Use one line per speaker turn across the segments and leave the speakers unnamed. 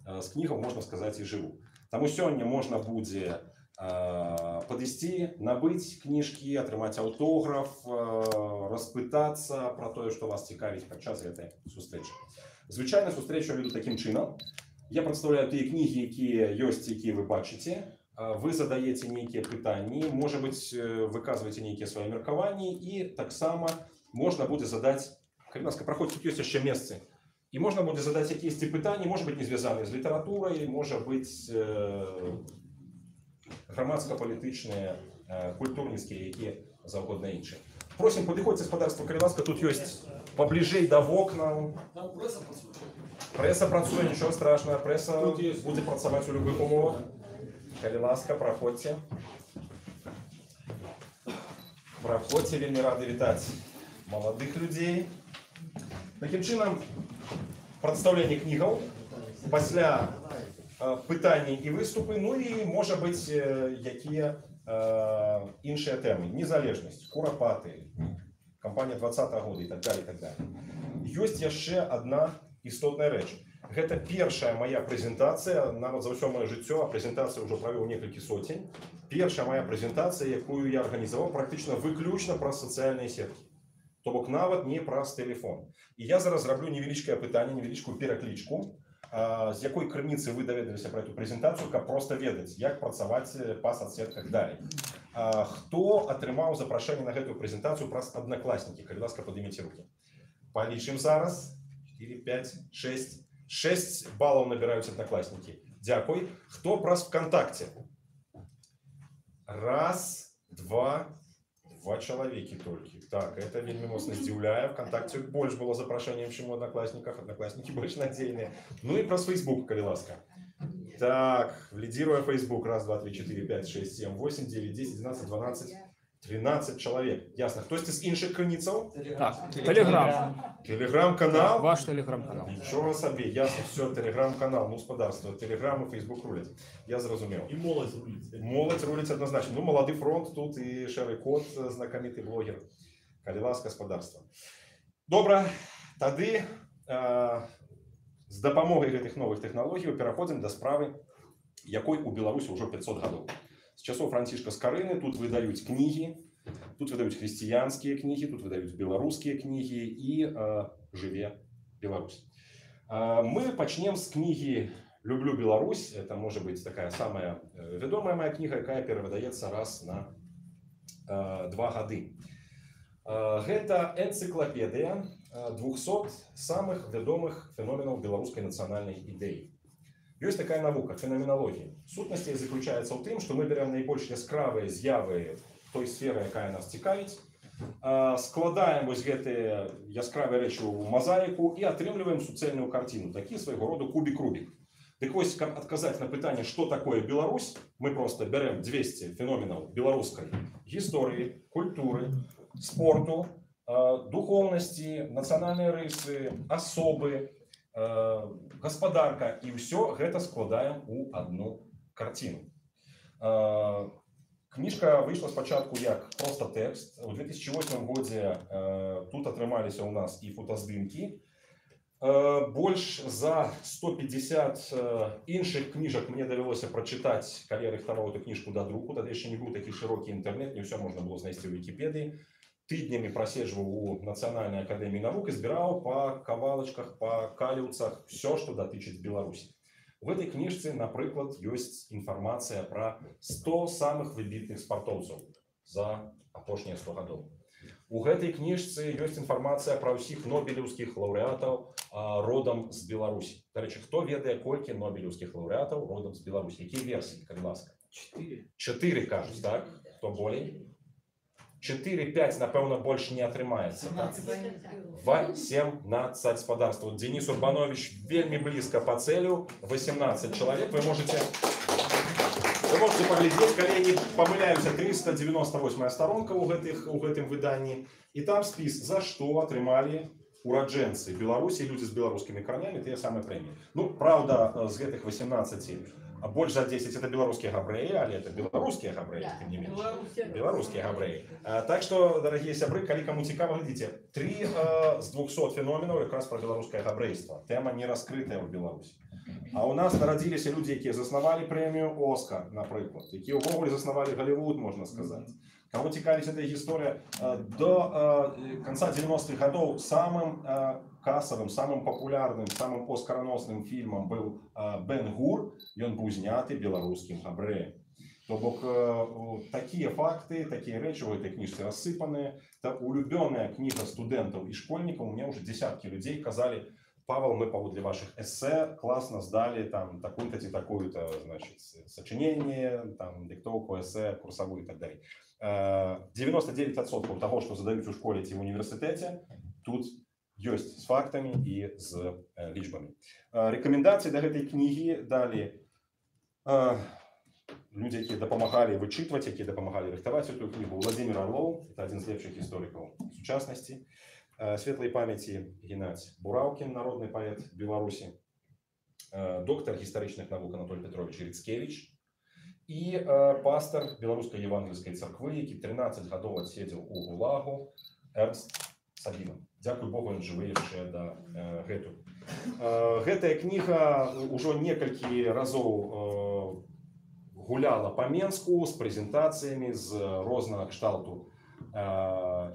з кнігаў, можна сказаць, і жыву. Таму сёння можна будзе падысці, набыць кніжкі, атрымаць аўтограф, распытацца пра тое, што вас цікавіць падчас гэтай сустрэчы. Звычайна сустрэчу веду такім чынам. Я прадстаўляю тыя кнігі, якія ёсць, якія вы бачыце. Вы задаеце нейкія пытанні, можа быць, выказваеце нейкія свае меркаванні, і таксама можна будзе задаць, калі ласка, праходзьце, тут ёсць яшчэ месцы. І можна будзе задаць якіясьці пытанні, можа быць, не звязаныя з літаратурай, можа быць, грамадска-палітычныя, культурніцкія, якія заўгодна іншыя. Просім, падыходзьце, гаспадарства, калі ласка, тут ёсць пабліжэй да вокнаў. Прэса працуе, нічого страшного, прэса будзе працаваць у любых умовах. Калі ласка, праходзьце. Праходзьце, вельмі рады вітаць маладых людзей. Такім чынам, прадстаўленне кнігаў, пасля пытанні і выступы, ну і, можа быць, якія іншыя тэмы. Незалежнасць, курапаты, кампанія 20-го года і так далее, і так далее. Ёсць яшчэ адна істотная рэч. Гэта першая моя прэзентацыя, нават за ўсё маё жыццё, а прэзентацыя ўжо правёў некалькі соцень. Першая моя прэзентацыя, якую я арганізаваў практычна выключна праз сацыяльныя сеткі. То бок нават не праз тэлефон. І я зараз зраблю невялічкае пытанне, невялічкую пераклічку, з якой крыніцы вы даведаліся пра эту прэзентацыю, каб проста ведаць, як працаваць па соцсетках далей. Хто атрымаў запрашэнне на гэтую прэзентацыю праз аднакласнікі? Калі ласка, падыміце рукі. Палічым зараз. 4, 5, 6. 6 балаў набіраюць аднакласнікі. Дзякуй. Хто праз ВКонтакте? Раз, два. Два чалавекі толькі. Так, это вельмі моцна здзіўляе. ВКонтакте больш было запрашэнняў, чым у аднакласніках. Аднакласнікі больш надзейныя. Ну і праз Facebook, калі ласка. Так, лідзіруе Facebook. Раз, два, 3, 4, 5, 6, 7, 8, 9, 10, 11, 12, 13 чалавек. Ясна. Хтосьці з іншых крыніцаў?
Так, Телеграм.
Телеграм-канал?
Ваш Телеграм-канал.
Нічого собі, ясно, все, Телеграм-канал, ну, господарство, Телеграм і Фейсбук рулять. Я зразумеў.
І моладзь руліць.
Моладзь руліць адназначна. Ну, Малады фронт тут і Шэры кот, знакаміты блогер. Калі ласка, господарство. Добра, тады з дапамогай гэтых новых тэхналогій пераходзім да справы, якой у Беларусі ўжо 500 гадоў. З часоў Францішка Скарыны тут выдаюць кнігі, тут выдаюць хрысціянскія кнігі, тут выдаюць беларускія кнігі і жыве Беларусь. Мы пачнем з кнігі «Люблю Беларусь». Это можа быць такая самая вядомая моя кніга, якая перавыдаецца раз на 2 гады. Гэта энцыклапедыя 200 самых вядомых феноменаў беларускай нацыянальнай ідэі. Ёсць такая навука, феноменологія. Сутнасць заключаецца ў тым, што мы берем найбольш яскравыя з'явы той сферы, якая нас цікавіць, складаем вось гэтыя яскравыя рэчы ў мазаіку і атрымліваем суцэльную карціну, такі свайго роду кубік-рубік. Дык вось, каб адказаць на пытанне, што такое Беларусь, мы проста берем 200 феноменаў беларускай гісторыі, культуры, спорту, духоўнасці, нацыянальныя рысы, асобы, гаспадарка, і ўсё гэта складаем у адну карціну. Кніжка выйшла спачатку як проста тэкст. У 2008 годзе тут атрымаліся ў нас і фотаздымкі. Больш за 150 іншых кніжак мне давялося прачытаць, калі я рыхтаваў эту кніжку да друку. Тады яшчэ не быў такі шырокі інтэрнэт, не ўсё можна было знайсці ў Вікіпедыі. Тыднямі праседжваў у Нацыянальнай акадэміі навук і збіраў па кавалачках, па каліўцах все, што датычыць Беларусі. У гэтай кніжцы, напрыклад, ёсць інфармацыя пра 100 самых выбітных спартоўцаў за апошнія 100 гадоў. У гэтай кніжцы ёсць інфармацыя пра ўсіх нобелеўскіх лаўрэатаў родам з Беларусі. Дарэчы, хто ведае, колькі нобелеўскіх лаўрэатаў родам з Беларусі? Якія версіі, калі ласка? 4 кажуць, так? Хто болей? 4-5, напэўна, больш не атрымаецца. 18 гаспадарстваў. Денис Урбанович вельмі блізка па цэлю. 18 чалавек. Вы можете паглядзець, калі я не памыляюся, 398 старонка ў гэтым выданні. І там спіс, за што атрымалі ураджэнцы Беларусі, людзі з беларускімі каранямі, тыя самыя прэміі. Ну, праўда, з гэтых 18 А больше за 10 это белорусские габрэи, але это белорусские габрэи, тем не меньше. Белорусские габрэи. Так что, дорогие сябры, калі кому цікава, глядите, 3 з 200 феноменов как раз про белорусское габрэйство. Тема не раскрытая в Беларуси. А у нас народились люди, которые заснавали премию «Оскар», например, которые увогуле заснавали Голливуд, можно сказать. Кого цікавіць эта история, до конца 90-х годов самым кассовым, самым популярным, самым оскароносным фильмом был «Бен-Гур», и он был знятый белорусским габрэем. То бок такие факты, такие речи в этой книжке рассыпаны. Это улюбленная книга студентов и школьников. У меня уже десятки людей сказали: Павел, мы для ваших эссе классно сдали там такую-то и такую-то, значит, сочинение, там, диктовку, эссе, курсовую и так далее. 99% того, что задают у школе и в университете, тут есть с фактами и с лічбами. Рекомендации до этой книги дали люди, которые допомагали вычитывать, которые допомагали рихтовать эту книгу. Владимир Орлов, это один из лепших историков сучасности. Светлой памяти Геннадий Бураўкін, народный поэт Беларуси. Доктор исторических наук Анатолий Петрович Рицкевич. И пастор Белорусской Евангельской церкви, який 13 годов отсидел у ГУЛАГу, Эрнст Сабінов. Дякую Богу, он живы еще до гэту. Гэтая книга уже несколько разов гуляла по Менску с презентациями, с розного кшталту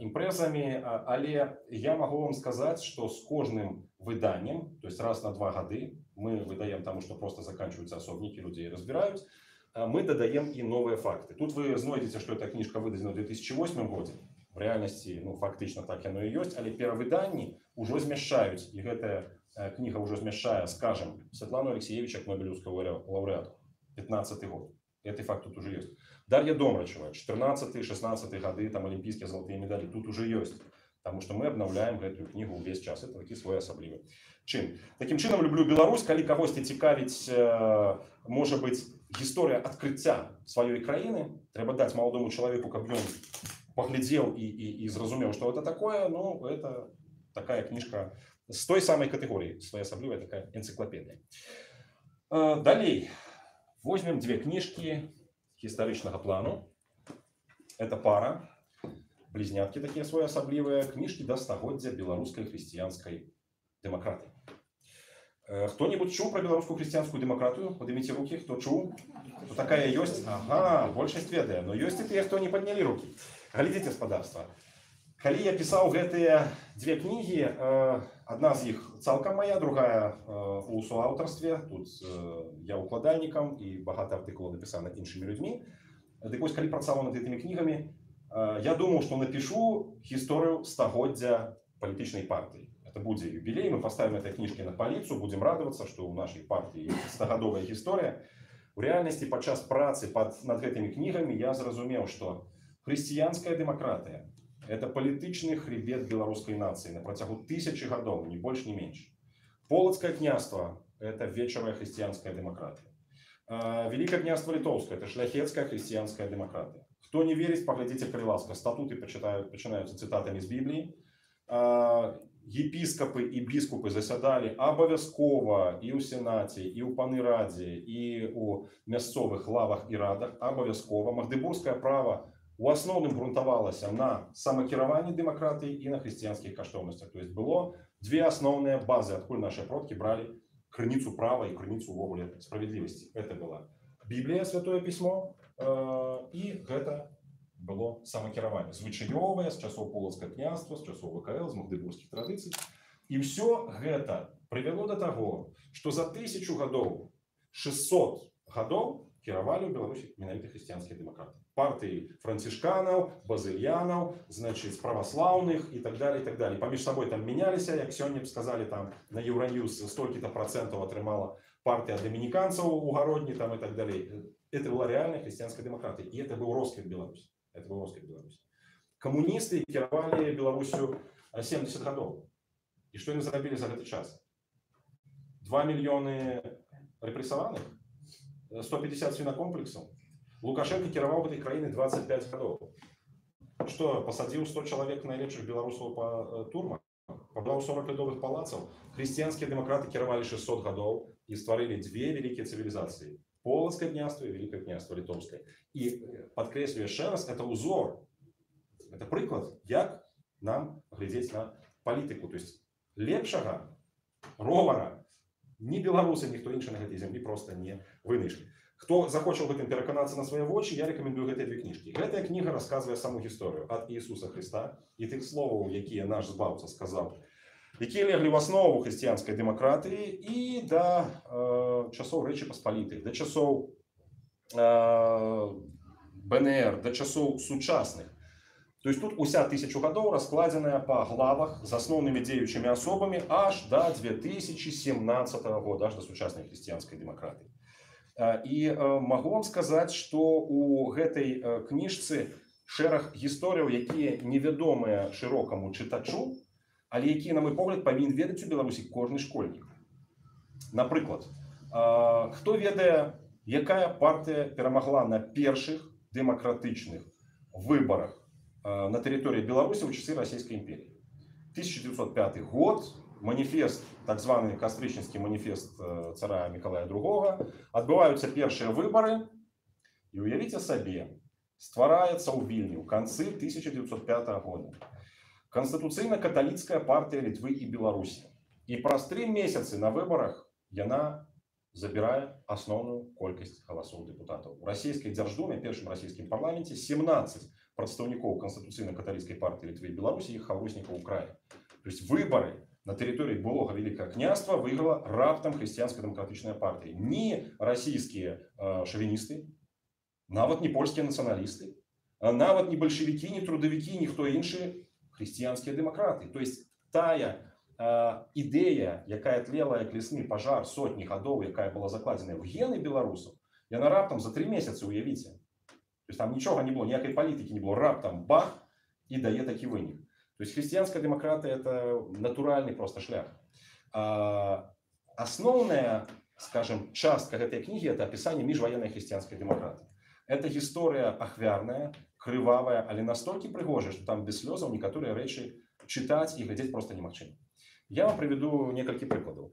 импрезами, але я могу вам сказать, что с каждым выданием, то есть раз на 2 годы, мы выдаем тому, что просто заканчиваются особники, людей разбирают, мы додаем и новые факты. Тут вы знаете, что эта книжка выдана в 2008 году. В реальности, ну, фактично так оно и есть, але перавыданні уже змяшчаюць, и эта книга уже змяшчае, скажем, Светлану Алексеевича, Нобелевского лауреата, 15-й год. Этот факт тут уже есть. Дарья Домрачева, 14-16 годы, там олимпийские золотые медали, тут уже есть. Потому что мы обновляем эту книгу весь час. Это такие свой особливый чин. Таким чином, люблю Беларусь. Калі кагосьці цікавіць, может быть, история открытия своей краины, треба дать молодому человеку, как он поглядел и зразумел, что это такое, ну, это такая книжка с той самой категории, своей особливой такая энциклопедия. Далее. Возьмем 2 книжки историчного плану. Это пара, близнятки такие своеасаблівыя, книжки до стагоддзя белорусской христианской демократии. Кто-нибудь чуў про белорусскую христианскую демократию? Поднимите руки, кто чуў? Кто такая есть? Ага, большасць ведае, но есть и те, кто не подняли руки. Глядите, господарство. Калі я писал гэтыя 2 книги, одна из них цалкам моя, другая у соаўтарстве. Тут я укладальником и багато артыкулаў написано іншымі людьми. Так вось, калі працаваў над этими книгами, я думал, что напишу историю стагоддзя политичной партии. Это будет юбилей, мы поставим этой книжке на полицию, будем радоваться, что у нашей партии есть 100-годовая история. В реальности, подчас працы над этими книгами, я зразумел, что христианская демократия — это политичный хребет белорусской нации на протягу 1000 годов, ни больше, ни меньше. Полоцкое княство — это вечевая христианская демократия. Великое княство Литовское — это шляхетская христианская демократия. Кто не верит, поглядите, калі ласка, статуты начинаются цитатами из Библии. Епископы и біскупы заседали обовязково и у Сенате, и у Панырадзе, и у мясцовых лавах и радах, обовязково. Магдебургское право у основным грунтавалася на самакіраванні демократии и на христианских каштоўнасцях. То есть было 2 основные базы, откуда наши продки брали крыніцу права и крыніцу увогуле справедливости. Это была Библия, Святое Письмо, и это было самакіраванне звычаёвае з часоў полацкага княства, з часоў ВКЛ, з магдебургскіх традыцый. И все это привело до того, что за 1000 годов 600 годов кіравалі ў Беларусі менавіта христианские демократы. Партии францишканов, базыльянов, значит, православных и так далее, и так далее. Поміж собой там менялись, как сегодня сказали, там на Евроньюз столько-то процентов отрымала партия доминиканцев у Городни там и так далее. Это была реальная христианская демократия. И это был росквет Беларуси. Это был росквет Беларуси. Коммунисты кіравали Беларусью 70 годов. И что они заробили за этот час? 2 миллиона репрессованных, 150 свинокомплексов. Лукашенко кіраваў этой краиной 25 годов. Что, посадил 100 человек найлепшых белорусов по турмах? Побудовал 40 ледовых палацев. Христианские демократы кіравали 600 годов и створили 2 великие цивилизации. Полацкае княства и Великое княство Литовское. И подкреслю еще раз, это узор, это приклад, як нам глядеть на политику. То есть лепшага ровара ні беларусы, ніхто іншы на гэтай зямлі просто не вынайшлі. Хто захоча ў гэтым пераканацца на свае вочы, я рэкамендую гэтыя две кніжкі. Гэтая кніга расказвае саму гісторыю ад Ісуса Христа і тых словаў, якія наш збаўца сказаў, якія леглі в аснову хрысціянскай дэмакратыі і да часоў Рэчы Паспалітай, да часоў БНР, да часоў сучасных. То есть тут уся 1000 гадоў раскладзеная па главах з асноўнымі дзеючымі асобамі аж да 2017 года, аж да сучаснай хрысціянскай дэмакратыі. І магу вам сказаць, што у гэтай кніжцы шэраг гісторыяў, якія невядомыя шырокаму чытачу, але якія, на мой погляд, павінен ведаць у Беларусі кожны школьнік. Напрыклад, хто ведае, якая партыя перамагла на першых дэмакратычных выбарах на тэрыторыі Беларусі ў часы Расійскай імперіі? 1905 год, манифест, так званы кастрычніцкі манифест цара Мікалая II, адбываюцца першыя выбары, і уявіце сабе, ствараецца ў Вільні ў канцы 1905 года Канстытуцыйна-каталіцкая партыя Літвы і Беларусі. І праз 3 месяцы на выбарах яна забірае асноўную колькасць галасоў дэпутатаў. У расійскай дзярждуме, першым расійскім парламенце, 17 прадстаўнікоў Канстытуцыйна-каталіцкай партыі Літвы і Беларусі, іх хаўруснікаў у краі. То есть выборы на тэрыторыі былога Великого княства выйграла раптам хрысціянская дэмакратычная партыя. Ні расійскія шавіністы, нават не польскія нацыяналісты, нават не бальшавікі, не трудавікі, ніхто іншы, хрысціянскія дэмакраты. То есть тая ідэя, якая тлела як лесны пажар сотні гадоў, якая была закладзеная в гены беларусаў, яна раптам за 3 месяцы, уявіце. То есть там нічога не было, ніякай палітыкі не было, раптам бах, і дае такі вынік. То есть христианская демократия – это натуральный просто шлях. Основная, скажем, частка этой книги – это описание межвоенной христианской демократии. Это история ахвярная, крывавая, але настолько пригожая, что там без слезов некоторые речи читать и глядеть просто немагчыма. Я вам приведу несколько прикладов.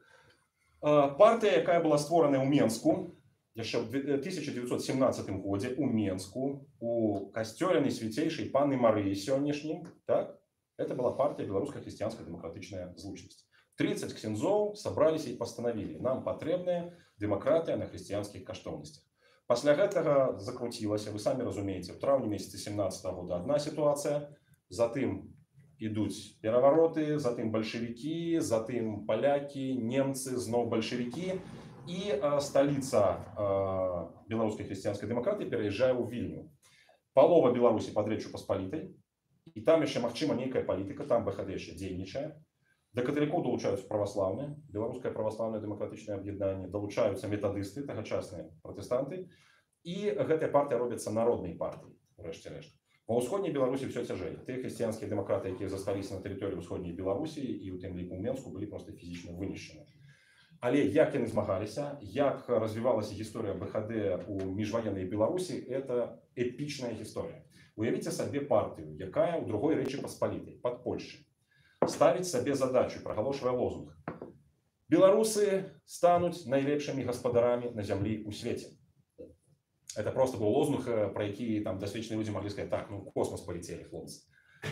Партия, якая была створена у Менску, еще в 1917 году у Менску, у касцёльнай свяцейшай Панны Марыі сённяшнім, так? Это была партия Белорусская христианская демократичная злучность. 30 ксензов собрались и постановили: нам потребная демократия на христианских каштоўнасцях. После этого закрутилась, вы сами разумеете, в травне месяце 17 года одна ситуация, затым идут перевороты, затым большевики, затым поляки, немцы, снова большевики. И столица белорусской христианской демократии переезжает в Вильню. Полова Беларуси под Речью Посполитой. И там еще магчыма нейкая политика, там БХД еще дзейнічае. До каталікоў долучаются православные, белорусское православное демократичное объединение, долучаются методисты, тагачасныя протестанты. И гэтая партия робится народной партией, урэшце-рэшт. Во ўсходняй Беларусі все цяжэй. Те христианские демократы, якія засталіся на тэрыторыі ўсходняй Беларусі і ў тым ліку ў Менску, былі просто фізічна вынішчаны. Але як яны змагаліся, як развівалася гісторыя БХД у міжваеннай Беларусі, это эпічная гісторыя. Уявіце сабе партію, якая ў другой Рэчы Паспалітай, пад Польшчай, ставіць сабе задачу, прагалошвае лозунг: беларусы стануць найлепшымі гаспадарамі на зямлі ў свеце. Это просто был лозунг, про які там досвідченыя людзі маглі сказаць: так, ну космос полетели, хлопцы.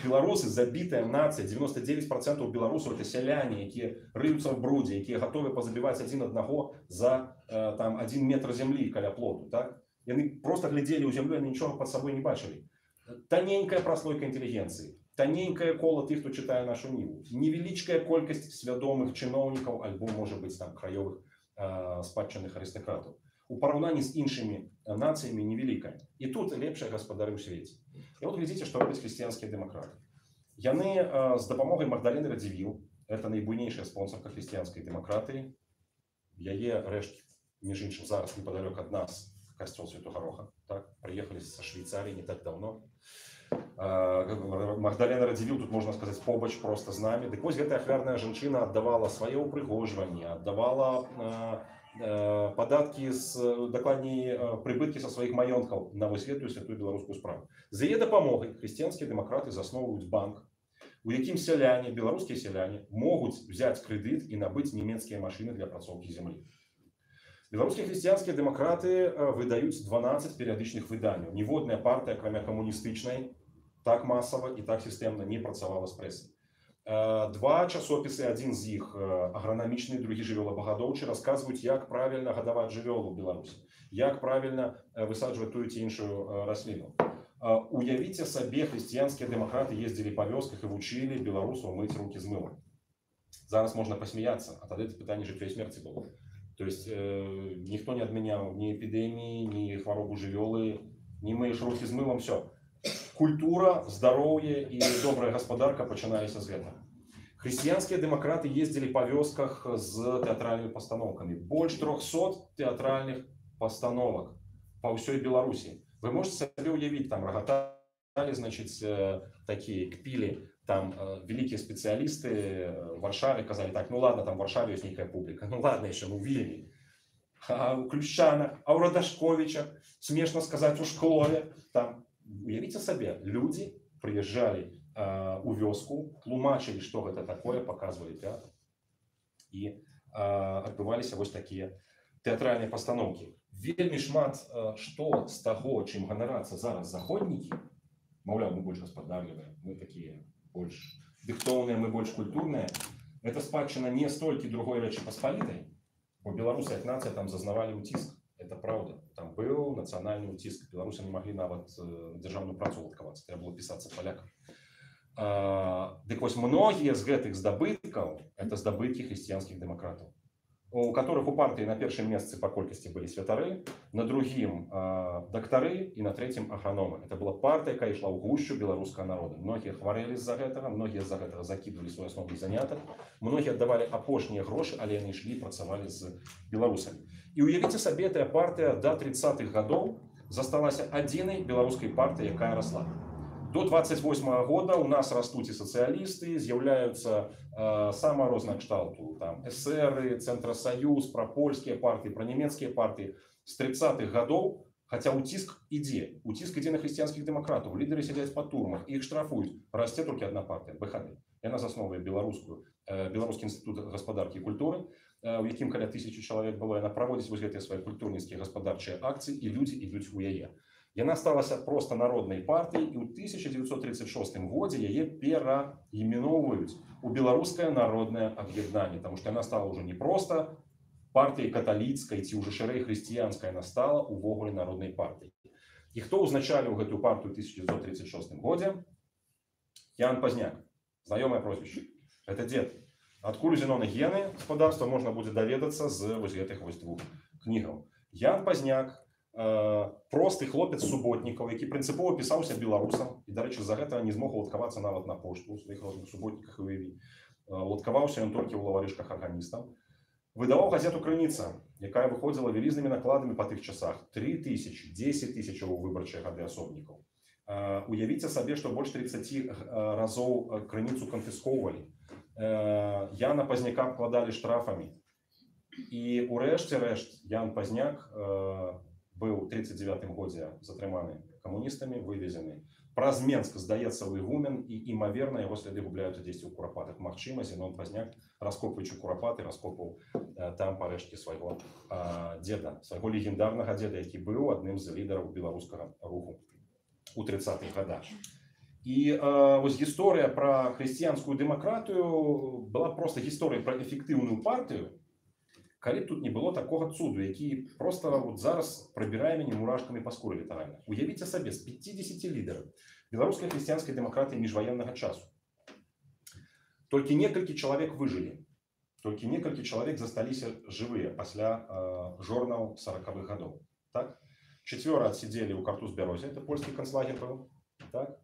Беларусы забітая нацыя, 99% беларусаў это сяляне, якія рыюцца в брудзе, якія готовы позабіваць адзін аднаго за там 1 метр зямлі каля плоту, так? Яны просто глядзелі ў зямлю, яны нічога пад сабой не бачылі. Таненькая праслойка інтэлігенцыі, таненькае кола тых, хто чытае нашу ніву, невялічкая колькасць свядомых чыноўнікаў альбо, можа быць, там краёвых спадчынных арыстакратаў. У параўнанні з іншымі нацыямі невялікая. І тут лепшыя гаспадары ў свеце. І вот глядзіце, што робяць хрысціянскія дэмакраты. Яны з дапамогай Магдалены Радзівіл, это найбуйнейшая спонсорка хрысціянскай дэмакратыі, яе рэшткі, між іншым, зараз непадалёк ад нас, касцёл Святога Роха, так, приехали со Швейцарии не так давно. Магдалена Радзівіл, тут можно сказать, побач просто з нами. Дык вось гэтая ахвярная жанчына аддавала свае ўпрыгожванні, аддавала падаткі, дакладней прыбыткі са сваіх маёнткаў на вось гэтую святую беларускую справу. За яе дапамогай хрысціянскія дэмакраты засноўваюць банк, у якім сяляне, беларускія сяляне, могуць взяць крэдыт і набыць нямецкія машыны для апрацоўкі зямлі. Беларускія хрысціянскія дэмакраты выдаюць 12 перыядычных выданняў. Ніводная партыя, акрамя камуністычнай, так масава і так сістэмна не працавала з прэсай. Два часопісы, адзін з іх агранамічны, другі жывёлабагадоўчы, расказваюць, як правільна гадаваць жывёлу ў Беларусі, як правільна высаджваць тую ці іншую расліну. Уявіце сабе, хрысціянскія дэмакраты ездзілі па вёсках і вучылі беларусаў мыць рукі з мылам. Зараз можна пасмяяцца, а тады это пытанне жыцця і смерці было. То есть ніхто не адмяняў ні эпідэміі, ні хваробу жывёлы, не мыеш рукі з мылам, все. Культура, здароўе і добрая гаспадарка пачыналіся з гэтага. Хрысціянскія дэмакраты ездзілі па вёсках з тэатральнымі пастаноўкамі. Больш 300 тэатральных пастановак па ўсёй Беларусі. Вы можете сабе ўявіць, там рагаталі, значыць, такія кпілі, там великие специалисты в Варшаве казали, так, ну ладно, там в Варшаве есть некая публика, ну ладно еще, ну в Вильне, а у Клющана, а у Радашковича, смешно сказать, у Шклове, там, уявите себе, люди приезжали у вёску, тлумачили, что это такое, показывали театр, и отбывались вот такие театральные постановки. Вельмі шмат што з таго, чым ганарацца зараз заходнікі, маўляў, мы больш гаспадарлівыя, мы такія больш дыхтоўныя, мы больш культурныя, это спадчына не столькі другой Рэчы Паспалітай, бо беларусы як нацыя там зазнавалі ўціск, это правда, там быў нацыянальны ўціск, беларусы не маглі нават дзяржаўную працу уладкавацца, трэба было пісацца палякам. Дык вось многія з гэтых здабыткаў это здабыткі хрысціянскіх дэмакратаў, у которых у партии на первом месте по колькости были святары, на другим доктары и на третьем агрономы. Это была партия, которая шла в гущу белорусского народа. Многие хворели из-за этого, многие из-за этого закидывали свой основный заняток, многие отдавали апошние гроши, але они шли и працавали с белорусами. И уявите себе, эта партия до 30-х годов засталась одиной белорусской партией, которая росла. До 28 года у нас растут и социалисты, з'являются самого розного кшталту, там эсеры, Центросоюз, пропольские партии, пронемецкие партии. С 30-х годов, хотя утиск ідзе на христианских демократов, лидеры сидят по турмах, их штрафуют, расце только одна партия, БХД. Яна засновывае Белорусский институт гаспадаркі и культуры, у якім каля 1000 человек было, яна праводзіць вось гэтыя свае культурніцкія гаспадарчыя акции, и люди идут у яе. Яна сталася просто народной партией, и в 1936 году яе пераименовывают у Белорусское народное объединение, потому что она стала уже не просто партией католицкой, ці уже шире христианской, она стала увогуле народной партией. И кто узначалил эту партию в 1936 году? Ян Пазняк, знакомое прозвище. Это дед. Откуль узяны гены господарства, можно будет доведаться з вось гэтых вось двух книгаў. Ян Пазняк, просты хлопец суботнікаў, які прынцыпова пісаўся беларусам і, дарэчы, за гэта не змог уладкавацца нават на пошту ў сваіх розных суботніках і уяві. Уладкаваўся ён толькі ў лаварышках арганістаў. Выдаваў газету «Крыніца», якая выходзіла вялізнымі накладамі па тых часах 3000, 10 000 у выбарчыя гады асобнікаў. Уявіце сабе, што больш 30 разоў «Крыніцу» канфіскоўвалі. Яна Пазняка абкладалі штрафамі. І ўрэшце рэшт Ян Пазняк был в 1939 годзе затрыманы камуністамі, вывезены праз Менск, здаецца, ў ігумен, і імаверна яго сляды губляюцца дзесьці ў Курапатах. Магчыма, Зенон Пазняк, раскопваючы Курапаты, раскопаў там парэшткі свайго деда, свайго легендарнага деда, які быў адным з лідараў беларускага руху у 30-х годах. І вось гісторыя пра хрысціянскую дэмакратыю была просто гісторыя пра эфектыўную партыю, калі б тут не было такого цуду, які просто вот зараз прабірае мяне мурашкамі па скуры літаральна. Уявіце сабе, з 50 лідараў беларускай хрысціянскай дэмакратыі міжваеннага часу толькі некалькі чалавек выжылі, толькі некалькі чалавек засталіся жывыя пасля жорнаў 40-х гадоў. Так? 4 адсидзелі ў Картуз-Бярозе, это польскі канцлагер быў. Так?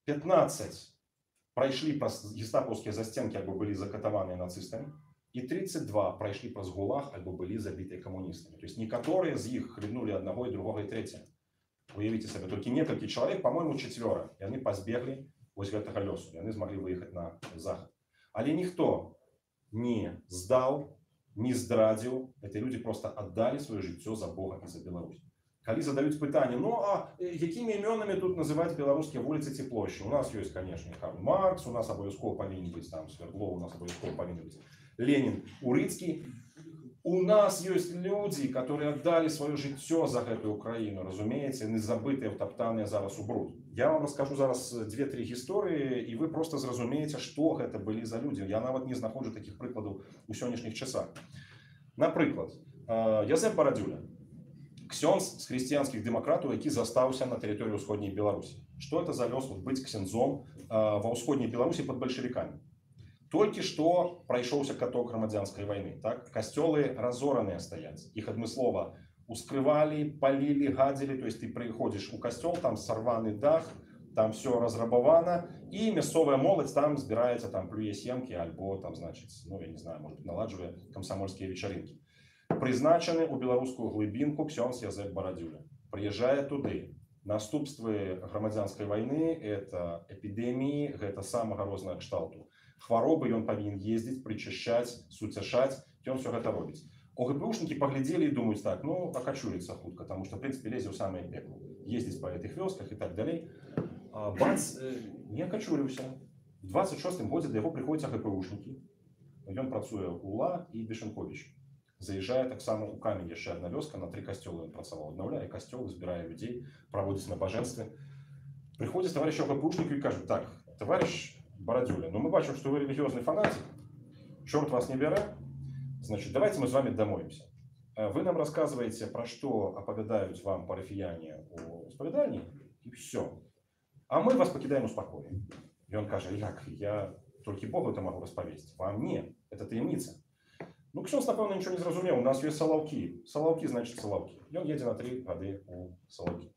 15 прайшлі праз гестапаўскія застенкі, або былі закатаваныя нацыстамі. И 32 прошли праз ГУЛАГ, альбо были забиты коммунистами. То есть некоторые из них хлебнули одного, и другого, и третьего. Уявите себе, только несколько человек, по-моему, 4, и они позбегли вось гэтага лёсу, и они смогли выехать на заход. Але никто не сдал, не здрадзіў, эти люди просто отдали свое жыццё за Бога и за Беларусь. Калі задают пытанне, ну а якімі імёнамі тут называть беларускія вуліцы ці площади? У нас есть, конечно, Карл Маркс, у нас абавязкова павінен быць там Свердлов, у нас абавязкова павінен быць Ленин, Урыцкий. У нас есть люди, которые отдали свое життя за эту Украину, разумеется, не забытые, втоптанные зараз у бруд. Я вам расскажу зараз 2-3 истории, и вы просто зразумеете, что это были за люди. Я нават не знаходжу таких прикладов у сённяшніх часах. Наприклад, Язэп Барадзюля, ксёндз з хрысціянскіх дэмакратаў, які застаўся на тэрыторыі ўсходняй Беларусі. Что это за лёс быць ксяндзом ва ўсходняй Беларусі под большевиками? Только что пройшоўся каток грамадзянскай войны. Так? Костелы разоранные стоят. Их адмыслова ускрывали, полили, гадили. То есть ты приходишь у костел, там сорванный дах, там все разрабовано. И мясцовая молодь там збираецца, там плюе семки, альбо там, значит, ну я не знаю, может быть, наладживая комсомольские вечеринки. Призначены у белорусскую глыбинку ксёндз Язэп Барадзюля. Приезжает туды. Наступствы грамадзянской войны, это эпидемии, это самого розного кшталту. Хваробы ён павінен ездзіць, прычышчаць, суцяшаць, ён все гэта робіць. ОГПУшнікі паглядзелі і думаюць так, ну акачурыцца хутка, потому что в принципе лезе ў самае пекло, ездзіць па гэтых вёсках і так далей. Бац не акачурыўся. В 26-м годзе да яго прыходзяць АГПУшнікі. Ён працуе ў УЛА і Бешенкович. Заязджае таксама ў Камень, яшчэ адна вёска, на 3 касцёлы ён працаваў, аднаўляе касцёлы, збірае людзей, праводзіць набажэнствы. Прыходзіць таварыш АГПУшніку і кажуць так, товарищ Барадзюля, но мы бачим, что вы религиозный фанатик, черт вас не берет, значит, давайте мы с вами домовимся. Вы нам рассказываете, про что оповедают вам парафияне у исповедальни, и все. А мы вас покидаем у спокоя. И он каже, як, я только Богу это могу расповесить, вам не, это таемница. Ну, ксёндз, напевно, ничего не зразумел, у нас есть Салаўкі. Салаўкі, значит, Салаўкі. И он едет на 3 гады у Салаўкі.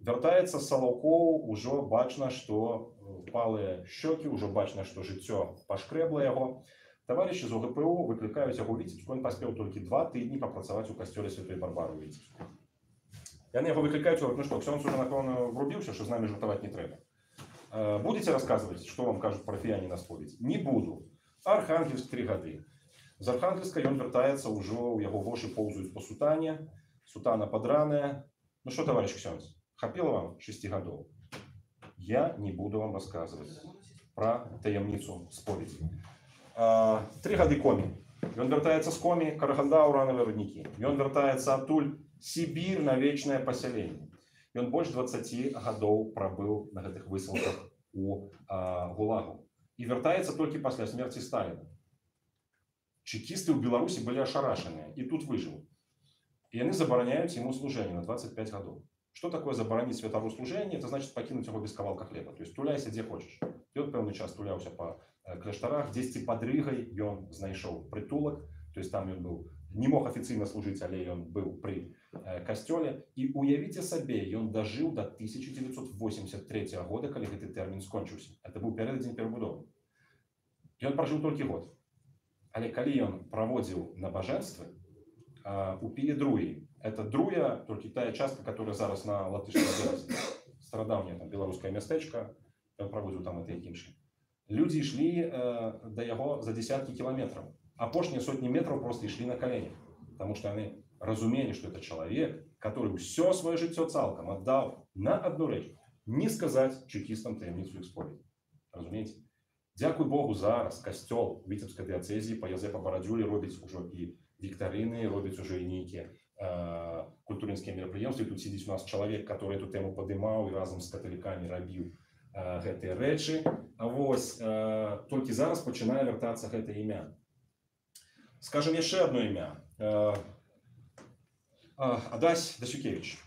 Вяртаецца з Салаўкоў, ужо бачна, што палыя щёкі, ужо бачна, што жыццё пашкрэбла яго. Таварышы з ОГПУ выклікаюць яго ў Віцебску, ён паспеў толькі 2 тыдні папрацаваць у касцёле Святой Барбары ў Віцебску. Яны яго выклікаюць, ну што, ксёндз уже, напэўна, врубіўся, што з намі жартаваць не трэба. Будете расказваць, што вам кажуць парафіяне на споведь? Не буду. Архангельск 3 гады. З Архангельска ён вяртаецца, ўжо ў яго вошы поўзаюць па сутане, сутана падраная. Ну што, таварыш ксёндз? Хапила вам 6 годов? Я не буду вам рассказывать про таямницу споведи. 3 годы Коми. Он вертается с Коми, Караганда, урановые рудники. Он вертается оттуль Сибирь на вечное поселение. И он больше 20 годов пробыл на этих высылках у ГУЛАГу. И вертается только после смерти Сталина. Чекисты в Беларуси были ошарашены. И тут выжил. И они забороняют ему служение на 25 годов. Что такое забараніць святару служение? Это значит покинуть его без кавалка хлеба. То есть туляйся где хочешь. И он пэўны час туляўся по кляштарах, дзесьці под Рыгай ён знайшоў притулок. То есть там он был, не мог официально служить, але он был при касцёле. И уявіце сабе, ён дожил до 1983 года, калі гэты тэрмін скончыўся. Это был пярэдадзень перабудовы. И он прожил только год. Але калі ён праводзіў набажэнствы у Пілі-Друі, это Друя, только та частка, которая зараз на латышском березе. Стародавнее там белорусское местечко, он проводил там это якімши. Люди шли до его за десятки километров, а апошнія сотни метров просто шли на коленях, потому что они разумели, что это человек, который все свое жыццё цалком отдал на одну речь, не сказать чекистам таямницу іх споведь. Разумеете? Дякуй Богу, зараз касцёл Віцебскай дыяцэзіі па Язэпа Барадзюлі робіць ужо і віктарыны, робіць уже і нейкія культурніцкія мерапрыемствы. Тут сидзіць у нас чалавек, который эту тему падымаў і разам з каталікамі рабіў гэтыя рэчы. Вось, толькі зараз пачынае вяртацца гэта імя. Скажем яшчэ одно імя. Адась Дасюкевич.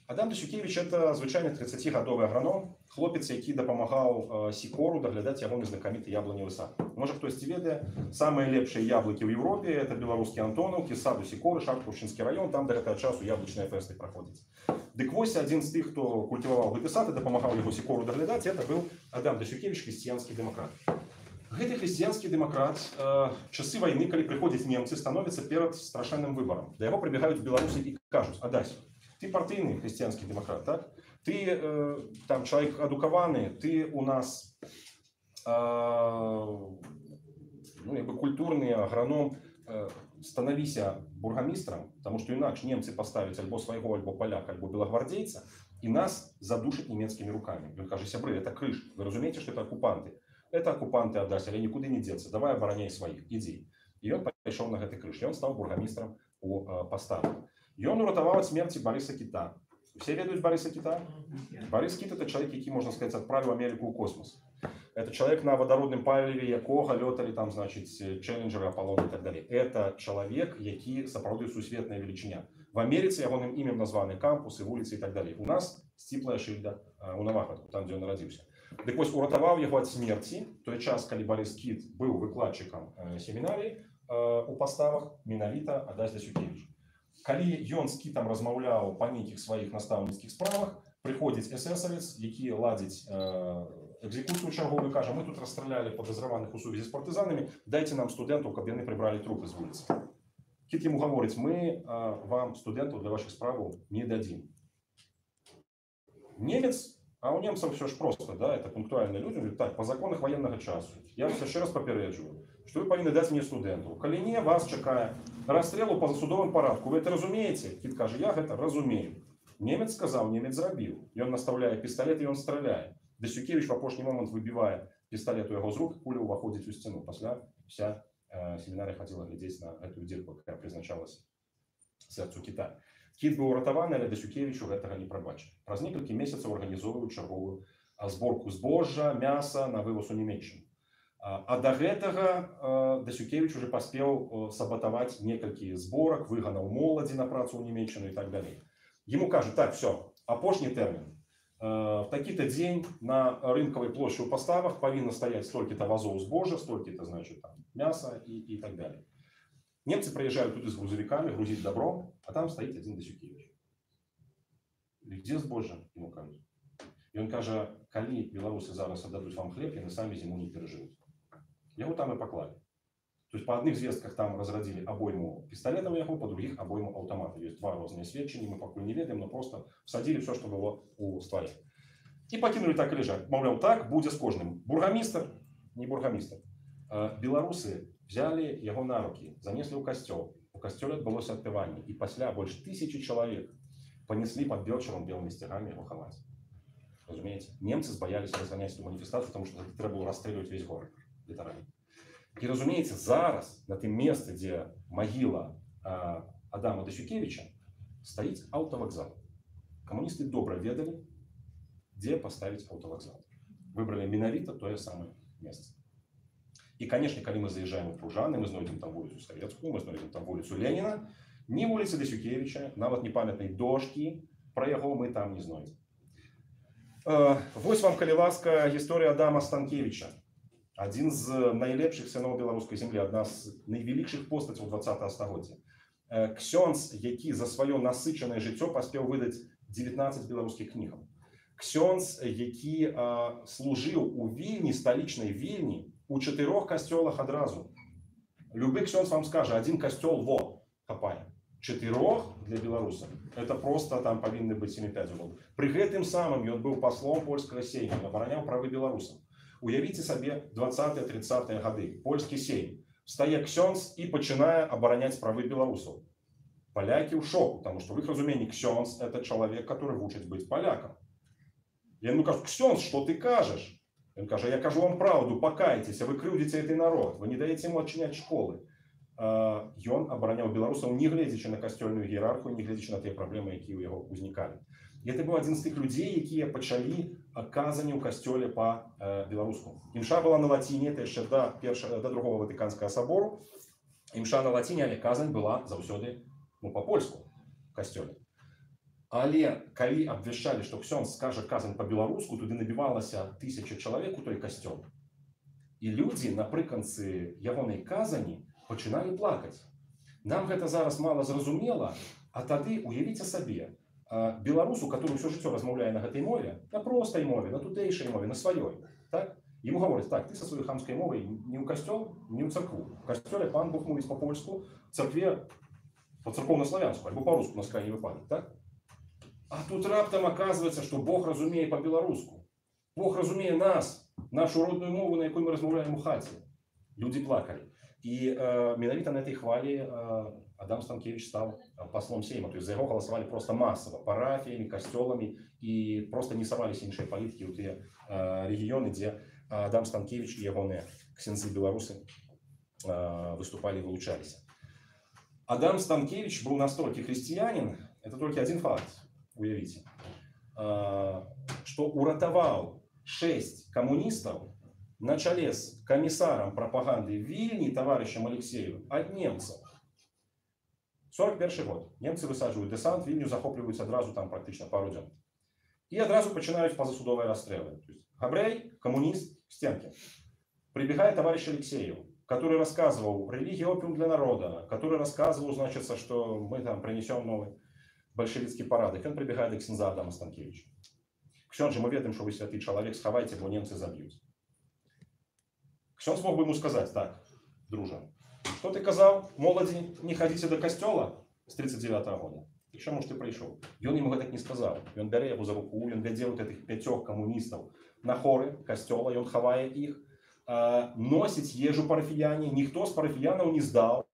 Адам Дасюкевич – это звычайны 30-гадовы аграном, хлопец, які дапамагаў Сікору даглядаць ягоны знакаміты яблоневы сад. Можа хтосьці ведае, самыя лепшыя яблыкі ў Европе – это беларускі Антонаўкі, саду Сікоры, Шапкаўшчынскі район, там да гэтага часу яблычныя фэсты праходзяць. Дык вось адзін з тых, хто культываваў гэты сад і дапамагаў яго Сікору даглядаць, это быў Адам Дасюкевич, хрысціянскі дэмакрат. Гэты хрысціянскі дэмакрат часы вайны, калі прыходзяць немцы, становіцца перад страшэнным выбарам. Да яго прыбегаюць беларусы і кажуць: Адась, ты партийный христианский демократ, так? Ты там человек адукаваны, ты у нас ну, культурный агроном, становися бургомистром, потому что иначе немцы поставят альбо своего, альбо поляка, альбо белогвардейца, и нас задушат немецкими руками. И он кажет: сябры, это крыш, вы разумеете, что это оккупанты? Это оккупанты, Адась, але никуда не деться, давай обороняй своих, иди. і ён пайшоў на гэты крыж. Ён стаў бургамістрам у Паставах. Ён уратаваў ад смерці Барыса Кіта. Все ведают Бориса Кита? Борис Кит – это человек, который, можно сказать, отправил Америку в космос. Это человек, на водородном паливе якога летали там, значит, Челленджеры, Аполлон и так далее. Это человек, который сапраўды сусветная величиня. В Америке ягоным именем названы кампусы, улицы и так далее. У нас сціплая шыльда у Навахатку, там, где он родился. Так вот, уратаваў его от смерти. Той час, когда Борис Кит был выкладчиком семинарии у Паставах, менавіта Адась Дасюкевич. Калі ён з Кітам размаўляў па нейкіх сваіх настаўніцкіх справах, прыходзіць эсэсавец, які ладзіць экзекуцыю чарговую, кажа: мы тут расстралялі падазраваных у сувязі з партызанамі, дайце нам студэнтаў, каб яны прыбралі трупы з вуліцы. Кіт яму гаворыць: мы вам студэнтаў для вашых справаў не дадзім. Немец, а у немцаў все ж просто, да, это пунктуальные люди, говорит: так, по законах военного часу, я вас еще раз попереджую, что вы повинны дать мне студенту. Калі не, вас чакае расстрелу по засудовым порядку. Вы это разумеете? Кит каже: я это разумею. Немец сказал, немец зрабіў. Ён наставляе пистолет, и он стреляет. Дасюкевич в апошні момент выбивает пистолет у его из рук, пуля уваходит в стену. Пасля вся семинария ходила глядеть на эту дырку, которая призначалась сердцу Кита. Кит быў уратаваны, але Дасюкевичу гэтага не прабачылі. Праз некалькі месяцаў арганізоўваюць чарговую зборку збожжа, мяса на вывоз у Нямецчыну. А до гэтага Дасюкевич уже паспеў саботаваць некалькі зборак, выганаў моладзі на працу ў Нямецчыну и так далее. Ему кажут: так, все, апошні тэрмін. В такі-то дзень на рынкавай плошчы ў Паставах павінна стаяць столькі-то вазоў збожжа, столькі-то, значит, там, мяса и так далее. Немцы приезжают туда с грузовиками, грузить добро, а там стоит один Дасюкевич. Где збожжа? Ему кажут. И он каже: калі белорусы зараз отдадут вам хлеб, яны сами зиму не переживут. Его там и поклали. То есть по одних звестках там разродили обойму пистолетов яго, по других обойму автомата. Есть два разные сведчения, мы пока не ведаем, но просто всадили все, что было у стволе. И покинули так и лежать. Мовляв, так будзе с кожным. Бургомистр, не бургомистр. Белорусы взяли его на руки, занесли ў касцёл. У касцёле адбылося адпяванне, и пасля больше 1000 человек понесли под Белчером белыми стягами его ховать. Разумеете? Немцы боялись разгонять эту манифестацию, потому что треба было расстреливать весь город. Литерально. И, разумеется, зараз на том месте, где могила Адама Дасюкевича, стоит автовокзал. Коммунисты добро ведали, где поставить автовокзал. Выбрали менавіта то самое место. И, конечно, когда мы заезжаем в Пружаны, мы знойдем там улицу Советскую, мы знойдем там улицу Ленина, ни улицы Дасюкевича, нават не памятной дошки, про его мы там не знойдем. Вось вам, калі ласка, история Адама Станкевича. Один з найлепшых сыноў беларускай землі, одна з найвялікшых постацяў 20-го стагоддзя. Ксёндз, які за сваё насычанае жыццё паспеў выдаць 19 беларускіх кнігаў. Ксёндз, які служыў у Вільні, сталічнай Вільні, у 4 касцёлах адразу. Любы ксёндз вам скажа: один касцёл во хапае. 4 для беларусаў это просто там павінны быць 7-5 год. Пры гэтым самым ён быў паслом польскага сейма, абараняў правы беларусаў. Уявіце сабе 20-30-е гады. Польскі сейм. Встае ксёндз і пачынае абараняць правы беларусаў. Поляки в шоку, потому что в их разумении ксёндз — это человек, который вучыць быть поляком. Я ему кажу: ксёндз, что ты кажешь? Он каже: я кажу вам правду, покайтесь, вы крыўдзіце этот народ, вы не даете ему отчинять школы. Ён абараняў беларусаў, не гледзячы на касцёльную іерархію, не гледзячы на тыя праблемы, якія ў яго ўзнікалі. І это быў адзін з тых людзей, якія пачалі казанне ў касцёле па-беларуску. Імша была на лаціне, это яшчэ да другого Ватыканскага сабору. Імша на лаціне, але казань была заўсёды па-польску в касцёле. Але калі абвяшчалі, што ксёндз скажа казань па-беларуску, туды набівалася 1000 чалавек у той касцёл. І людзі напрыканцы ягонай казані пачыналі плакаць. Нам гэта зараз мала зразумела, а тады уявіце сабе беларусу, который ўсё жыццё размаўляе на гэтай мове, на простай мове, на тутэйшай мове, на сваёй. Так? Ему говорят: так, ты со своей хамской мовой не ў касцёл, не ў царкву. В касцёле пан Бог мовіць па-польску, в царкве по-царкоўна-славянску, альбо па-руску на скрайні выпадак. Так? А тут раптам оказывается, что Бог разумее по-беларуску. Бог разумее нас, нашу родную мову, на якой мы размаўляем у хаце. Люди плакали. И менавіта на этой хвале Адам Станкевич стал послом сейма. То есть за его голосовали просто массово, парафиями, костелами, и просто не совались іншыя политики у те регионы, где Адам Станкевич и ягоныя ксяндзы беларусы выступали и вылучались. Адам Станкевич был настолько христианин, это только один факт, уявите, что уратовал 6 коммунистов на чоле с комиссаром пропаганды в Вильні, товарищем Алексеем, от немцев. 41 год. Немцы высаживают десант, Вильню захоплююць одразу там практично пару дней. И одразу начинают позасудовые расстрелы. Габрей, коммунист, к стенке. Прибегает товарищ Алексеев, который рассказывал религия опиум для народа, который рассказывал, значит, что мы там принесем новый большевицкий парад. И он прибегает к ксенза Адама Станкевича. Ксенже, мы ведаем, что вы святый человек, сховайте, бо немцы забьют. Ксен смог бы ему сказать: так, друже, что ты казал, молоді, не ходите до костела с 39-го года? И к чему ж ты пришел? И он ему так не сказал. И он берет его за руку, и он ведет вот этих 5 коммунистов на хоры костела, и он ховает их. Носить ежу парафіяне, ніхто з парафіянаў не здаў.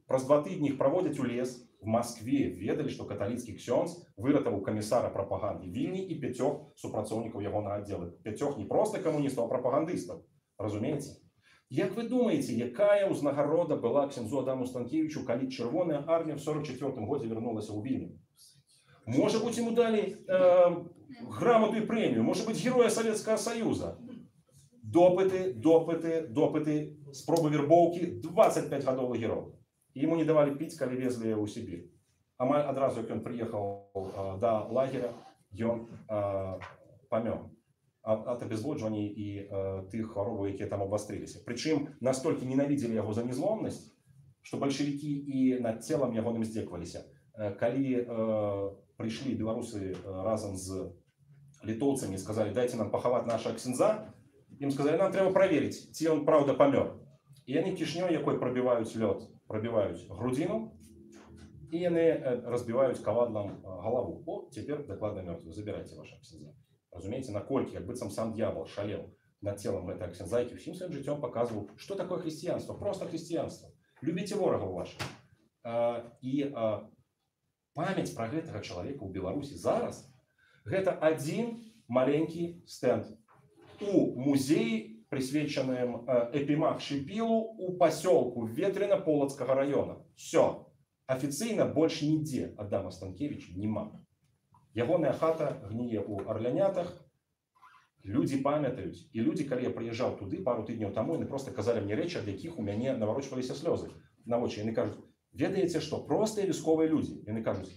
Праз 2 тыдні іх праводзяць у лес. В Москве ведали, что католицкий ксёндз выратаваў камісара прапаганды Вільні и 5 супрацоўнікаў ягонага аддзела. 5 не просто коммунистов, а пропагандистов. Разумеете? Як вы думаете, якая ўзнагарода была ксяндзу Адаму Станкевичу, калі Чырвоная армія в 44 годзе вярнулася ў Вільню? Может быть, ему дали грамоту и премию, может быть, Героя Советского Союза. Допыты, спробы вербовки, 25 годов герой. И ему не давали пить, когда везли в Сибирь. Амаль одразу, как он приехал до лагеря, он помер от обезводживания и тых хвороб, которые там обострились. Причем настолько ненавидели его за незломность, что большевики и над телом его им здеквались. Когда пришли белорусы разом с литовцами и сказали: дайте нам поховать нашего ксенза, им сказали: нам треба проверить, ці он правда помер. И они кишнёй якой пробивают лед, пробивают грудину, и они разбивают ковадлом голову. О, теперь докладно мертвый, забирайте вашего ксенза. Разумеете, на кольке, как быццам сам дьявол шалел над телом этого ксенза, и всем своим житем показывал, что такое христианство, просто христианство. Любите ворогов ваших. И память про гэтага человека у Беларуси зараз, это один маленький стенд у музеі, присвяченным Эпимах Шипилу у поселку Ветрина Полоцкого района. Все. Официально больше нигде Адама Станкевича нема. Ягоная хата гніе у Орлянятах. Люди памятаюць. И люди, когда я приезжал туды пару тыдняў тому, они просто казали мне речи, от якіх у мяне наворочваліся слезы на вочы. Они кажут: ведаеце, что простые військовые люди. И они кажут: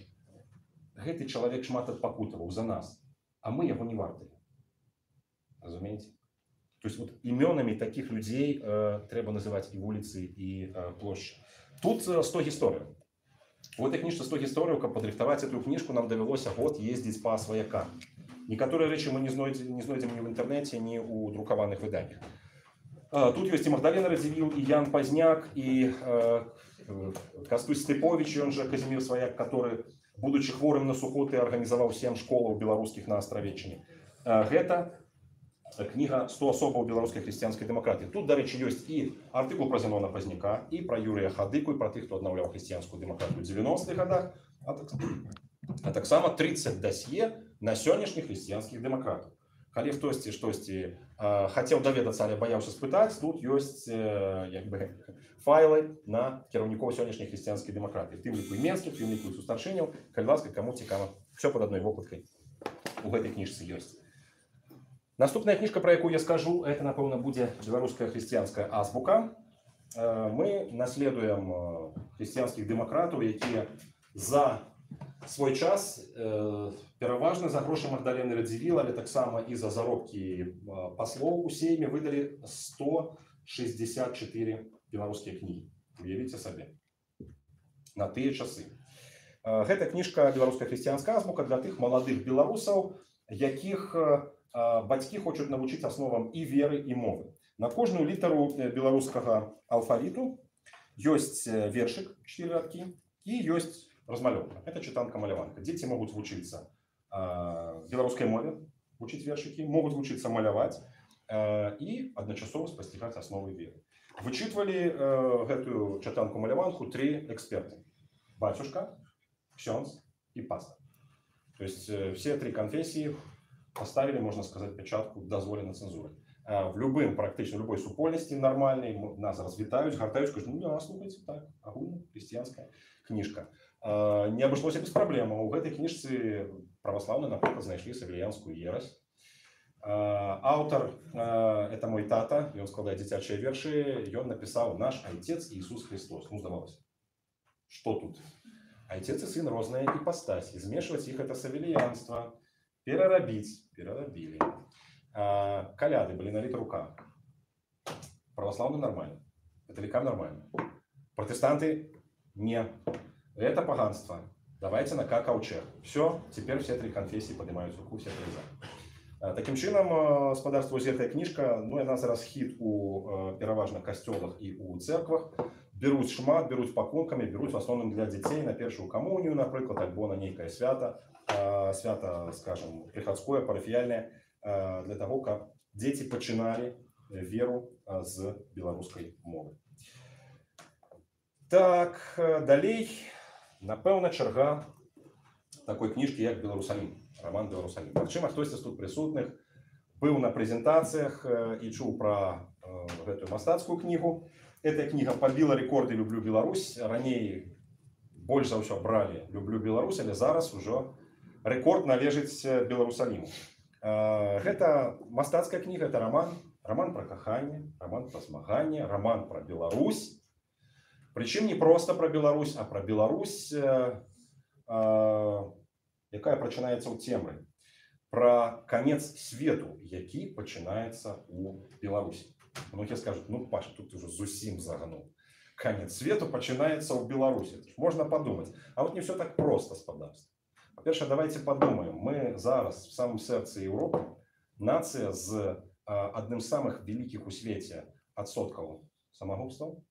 гэты человек шмат адпакутаваў за нас, а мы его не вартыя. Разумеете? То есть вот именами таких людей треба называть и улицы, и площади. Тут 100 историй. В этой книжке 100 историй, как подрихтовать эту книжку, нам довелось год ездить по своякам. Некоторые речи мы не знойдем ни в интернете, ни у друкованных выданиях. Тут есть и Магдалена Радзивилл, и Ян Позняк, и Кастусь Степович, он же Казимир Свояк, который, будучи хворым на сухоты, организовал 7 школ белорусских на Островеччине. Это книга «100 особаў беларускай хрысціянскай дэмакратыі». Тут, дарэчы, ёсць і артыкул пра Зенона Пазняка, і пра Юрія Хадыку, і пра тых, хто аднаўляў хрысціянскую дэмакратыю ў 90-х годах, а таксама 30 дасье на сённяшніх хрысціянскіх дэмакратаў. Калі хтосьці штосьці хацеў даведацца, але баяўся спытаць, тут ёсць файлы на кіраўнікоў сённяшняй хрысціянскай дэмакратыі. Тым ліку і менскіх, тым ліку і сустарчыняў. Калі ласка, каму цікава, все под одной вокладкай у гэтай кніжцы ёсць. Наступная книжка, про якую я скажу, это, напэўна, будзе беларуская хрысціянская азбука. Мы наследуем хрысціянскіх дэмакратаў, якія за свой час, пераважна за грошы Магдалены Радзівіл, але таксама і за заробкі паслоў у сейме выдалі 164 беларускія кнігі. Уявіце сабе. На тыя часы. Гэта кніжка беларуская хрысціянская азбука для тых маладых беларусаў, якіх бацькі хочуць навучыць асновам і веры, і мовы. На кожную літару беларускага алфавіту ёсць вершык, 4 радкі, і ёсць размалёўка. Это чытанка-маляванка. Дзеці могуць вучыцца беларускай мове, вучыць вершыкі, могуць вучыцца маляваць і адначасова спасцігаць асновы веры. Вычытвалі гэтую чытанку-маляванку 3 эксперты: бацюшка, ксёндз і пастор. То есть все 3 конфессии поставили, можно сказать, печатку «дозволено цензурой». в любым, практично любой супольнасці нармальнай, нас развітаюць, гартаюць, кажуць, ну да, слухайце, так, агульна хрысціянская кніжка. Не абышлося без праблемаў. У гэтай кніжцы праваслаўны, напрыклад, знайшлі савіліянскую ерась. Аўтар, это мой тата, ён складае дзіцячыя вершы, ён напісаў «Наш Отец Иисус Христос». Ну, здавалася, што тут? Отец и сын розная ипостась. Змешивать их это савіліянство. Перерабили. Коляды были налиты рука. Православным нормально. Католикам нормально. Протестанты не. Это поганство. Давайте на ковчег. Все, теперь все три конфессии поднимают руку, все три за. Таким чином, спадарство, гэтая книжка, ну, яна зараз хіт у пераважна касцёлах і у церквах. Беруць шмат, беруць пакункамі, беруць в основном для дзяцей на першую камунію, напрыклад, альбо на нейкае свята, скажем, прыхадское, парафіяльнае, для того, каб дзеці пачыналі веру з беларускай мовы. Так, далей, напэўна, чарга такой кніжкі, як «Беларусалім», роман «Беларусалім». Магчыма, хтосьці з тут прысутных быў на прэзентацыях і чуў пра гэтую мастацкую кнігу. Эта книга побила рекорды «Люблю Беларусь». Ранее больше за все брали «Люблю Беларусь», але зараз уже рекорд належить «Беларусаліму». Это мастацкая книга, это роман. Роман про каханне, роман про змаганне, роман про Беларусь. Причем не просто про Беларусь, а про Беларусь, якая пачынаецца ў цемры. Про конец свету, які пачынаецца у Беларусі. Многие скажут, ну, Паша, тут ты уже зусім загнул. Конец свету пачынаецца ў Беларусі. Можно подумать. А вот не все так просто, спадарства. По-перше, давайте подумаем. Мы зараз в самом сердце Европы, нация з одним з самых великих у свете адсоткаў самогубстваў.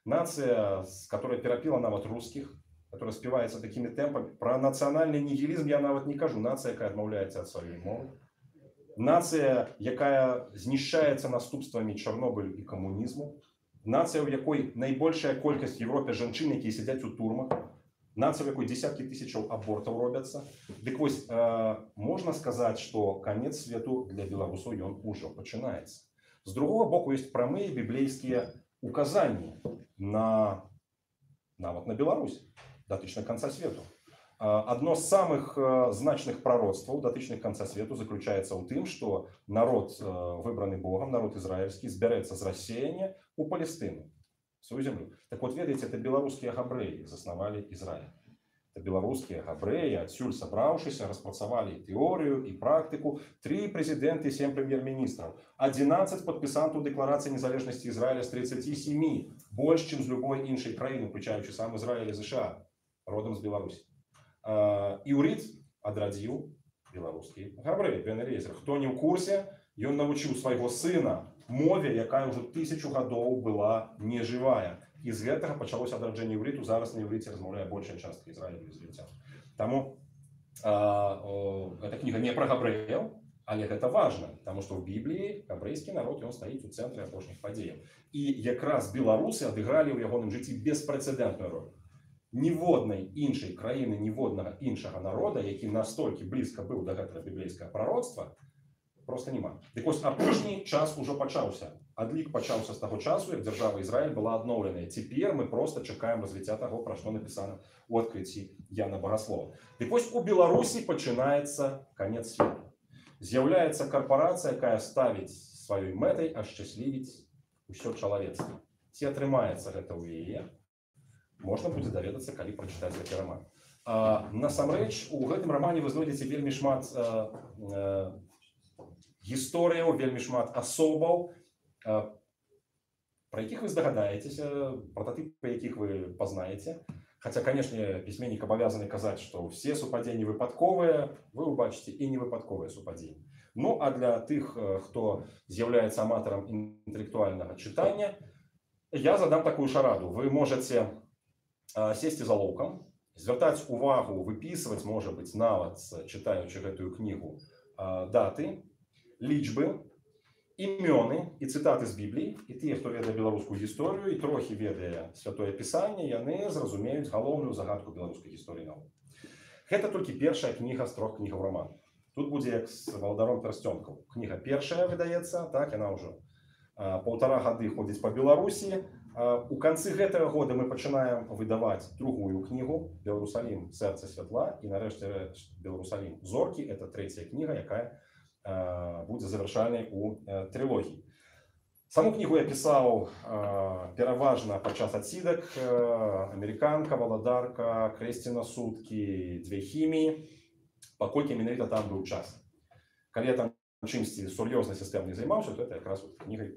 Нация, которая перапіла нават русских, которая спевается такими темпами. Про национальный нигилизм я нават не кажу. Нация, якая адмаўляецца ад сваёй мовы. Нация, якая знішчаецца наступствамі Чарнобылю і камунізму. Нация, у якой найбольшая колькасць в Европе жанчын, якія сядзяць у турмах. Нация, в якой десятки тысячаў абортаў робяцца. Дык вось, можна сказаць, што канец свету для беларусаў ён ужо пачынаецца. З другого боку, ёсць прамыя біблейскія указанні нават на Беларусь, датычна канца свету. Одно з самых значных пророцтваў датычных канца свету заключаецца ў тым, што народ, выбраны Богом, народ израильскі, збярэцца з рассеяния у Палестыну, свою землю. Так вот, ведаеце, это беларускія габрэі заснавалі Израиль. Это беларускія габрэі, адсюль сабраўшыся, распрацавалі тэорыю і практыку. 3 прэзідэнты і 7 прэм'ер-міністраў. 11 падпісантаў дэкларацыі незалежнасці Израиля з 37, больш, чым з любой іншай краіны, уключаючы сам Израиль і США, родом з Беларусі. Іўрыт адрадзіў беларускі габрэй, Бен-Эліезер. Хто не ў курсе, ён навучыў свайго сына мове, якая ўжо 1000 гадоў была нежывая. І з гэтага пачалося адраджэнне іўрыту. Зараз на іўрыце размаўляе большая частка Ізраіля без жыцця. Таму эта кніга не пра габрэяў, але гэта важна, таму што ў Бібліі габрэйскі народ, ён стаіць у цэнтры апошніх падзеяў. І якраз беларусы адыгралі ў ягоным жыцці беспрэцэдэнтную роль. Ніводнай іншай краіны, ніводнага іншага народа, які настолькі блізка быў да гэтага біблейскага прароцтва, просто няма. Дык вось апошні час ужо пачаўся. Адлік пачаўся з таго часу, як дзяржава Ізраіль была адноўленая. Цяпер мы просто чакаем развіцця таго, пра што напісана ў адкрыцці Яна Багаслова. Дык вось у Беларусі пачынаецца канец свету. З'яўляецца карпарацыя, якая ставіць сваёй мэтай ашчаслівіць усё чалавецтва. Ці атрымаецца гэта ў яе? Можна будзе даведацца, калі прачытаць гэты роман. Насамрэч, у гэтым романе вы знойдзеце вельмі шмат гісторыяў, вельмі шмат асобаў, пра якіх вы здагадаецеся, прототипы якіх вы пазнаеце. Хаця, канешне, пісьменнік абавязаны казаць, што ўсе супадзенні выпадковыя, вы ўбачыце і невыпадковыя супадзенні. Ну, а для тых, хто з'яўляецца аматарам інтэлектуальнага чытання, я задам такую шараду. Вы можаце сесці за лоўкам, звяртаць увагу, выпісваць, можа быць, нават, чытаючы гэтую кнігу, даты, лічбы, імёны і цытаты з Бібліі. І тыя, хто ведае беларускую гісторыю і трохі ведае святое пісанне, яны зразумеюць галоўную загадку беларускай гісторыі навукі. Гэта толькі першая кніга з 3 кнігаў роману. Тут будзе як з Валдаром Персцёнкам. Кніга першая выдаецца, так, яна ўжо 1,5 гады ходзіць па Беларусі. У канцы гэтага года мы пачынаем выдаваць другую кнігу «Беларусалім. Сэрца святла» і нарэшце «Беларусалім. Зоркі». Это трэцяя кніга, якая будзе завяршальнай у трылогіі. Саму кнігу я пісаў пераважна падчас адсідак. Амерыканка, валадарка, крэсціна суткі, 2 хіміі. Паколькі менавіта там быў час. Калі я там чымсьці сур'ёзна сістэмна не займаўся, то это якраз кнігай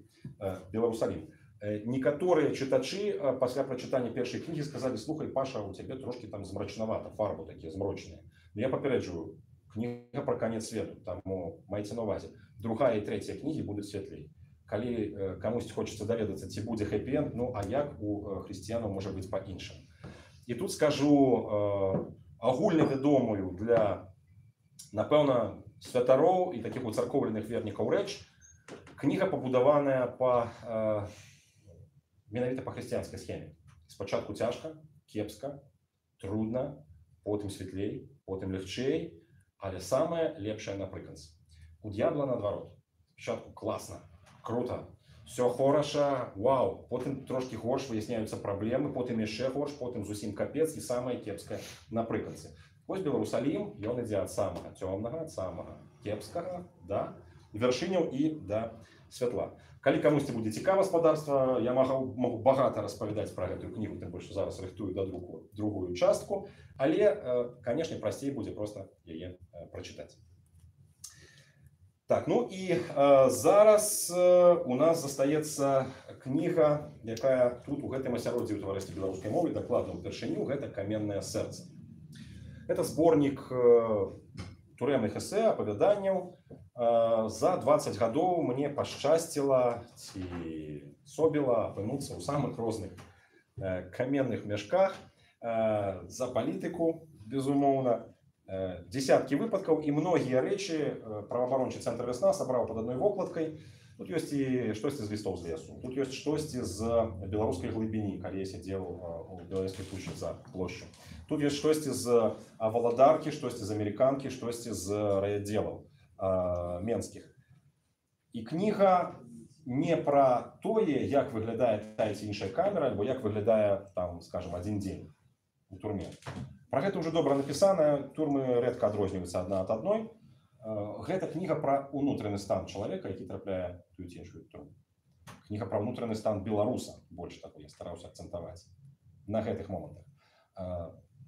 «Беларусалім». Некаторыя чытачы пасля прачытання першай кнігі сказалі: слухай, Паша, у цябе трошкі там змрачнавата, фарбы такія змрочныя. Но я папярэджваю, кніга пра канец свету, таму майце на ўвазе. Другая і трэцяя кнігі будуць святлей. Калі камусьці хочацца даведацца, ці будзе хэпі-энд, ну а як у хрысціянаў можа быць па-іншаму. І тут скажу агульнавядомую для, напэўна, святароў і такіх уцаркоўленых вернікаў рэч. Кніга пабудаваная менавіта па хрысціянскай схеме. Спачатку цяжка, кепска, трудна, потым святлей, потым лягчэй, але самае лепшае напрыканцы. У д'ябла наадварот. Спачатку класна, круто, все хораша, вау, потым трошкі горш, выясняюцца праблемы, потым яшчэ горш, потым зусім капец і самае кепскае напрыканцы. Вось «Беларусалім», ён ідзе ад самага цёмнага, ад самага кепскага да вяршыняў і да святла. Калі камусьці будзе цікава спадарства, я магу багата распавядаць пра гэтую кнігу, тым больш зараз рыхтую да друку другую частку, але, канешне, прасцей будзе проста яе прачытаць. Так, ну і зараз у нас застаецца кніга, якая тут у гэтым асяроддзі ў таварыстве беларускай мовы, дакладна ўпершыню, гэта «Каменнае сэрца». Это зборнік турэмных эсэ, апавяданняў. За 20 гадоў мне пашчасціла ці собіла апынуцца ў самых розных каменных мяшках за палітыку, безумоўна. Десяткі выпадкаў і многія рэчы праваабарончы цэнтр «Вясна» сабраў пад адной вокладкай. Тут ёсць і штосьці з лістоў з лесу, тут ёсць штосьці з беларускай глыбіні, калі я сядзеў у Белавежскай пушчы за плошчу. Тут ёсць штосьці з валадаркі, штосьці з амерыканкі, штосьці з райаддзелаў менскіх. І кніга не пра тое, як выглядае тая ці іншая камера, альбо як выглядае, там, скажем, адзін дзень у турме. Пра гэта ўжо добра напісана, турмы рэдка адрозніваюцца адна ад адной. Гэта кніга пра ўнутраны стан чалавека, які трапляе у тую ці іншую турму. Кніга пра ўнутраны стан беларуса, больш такой я стараўся акцэнтаваць на гэтых момантах.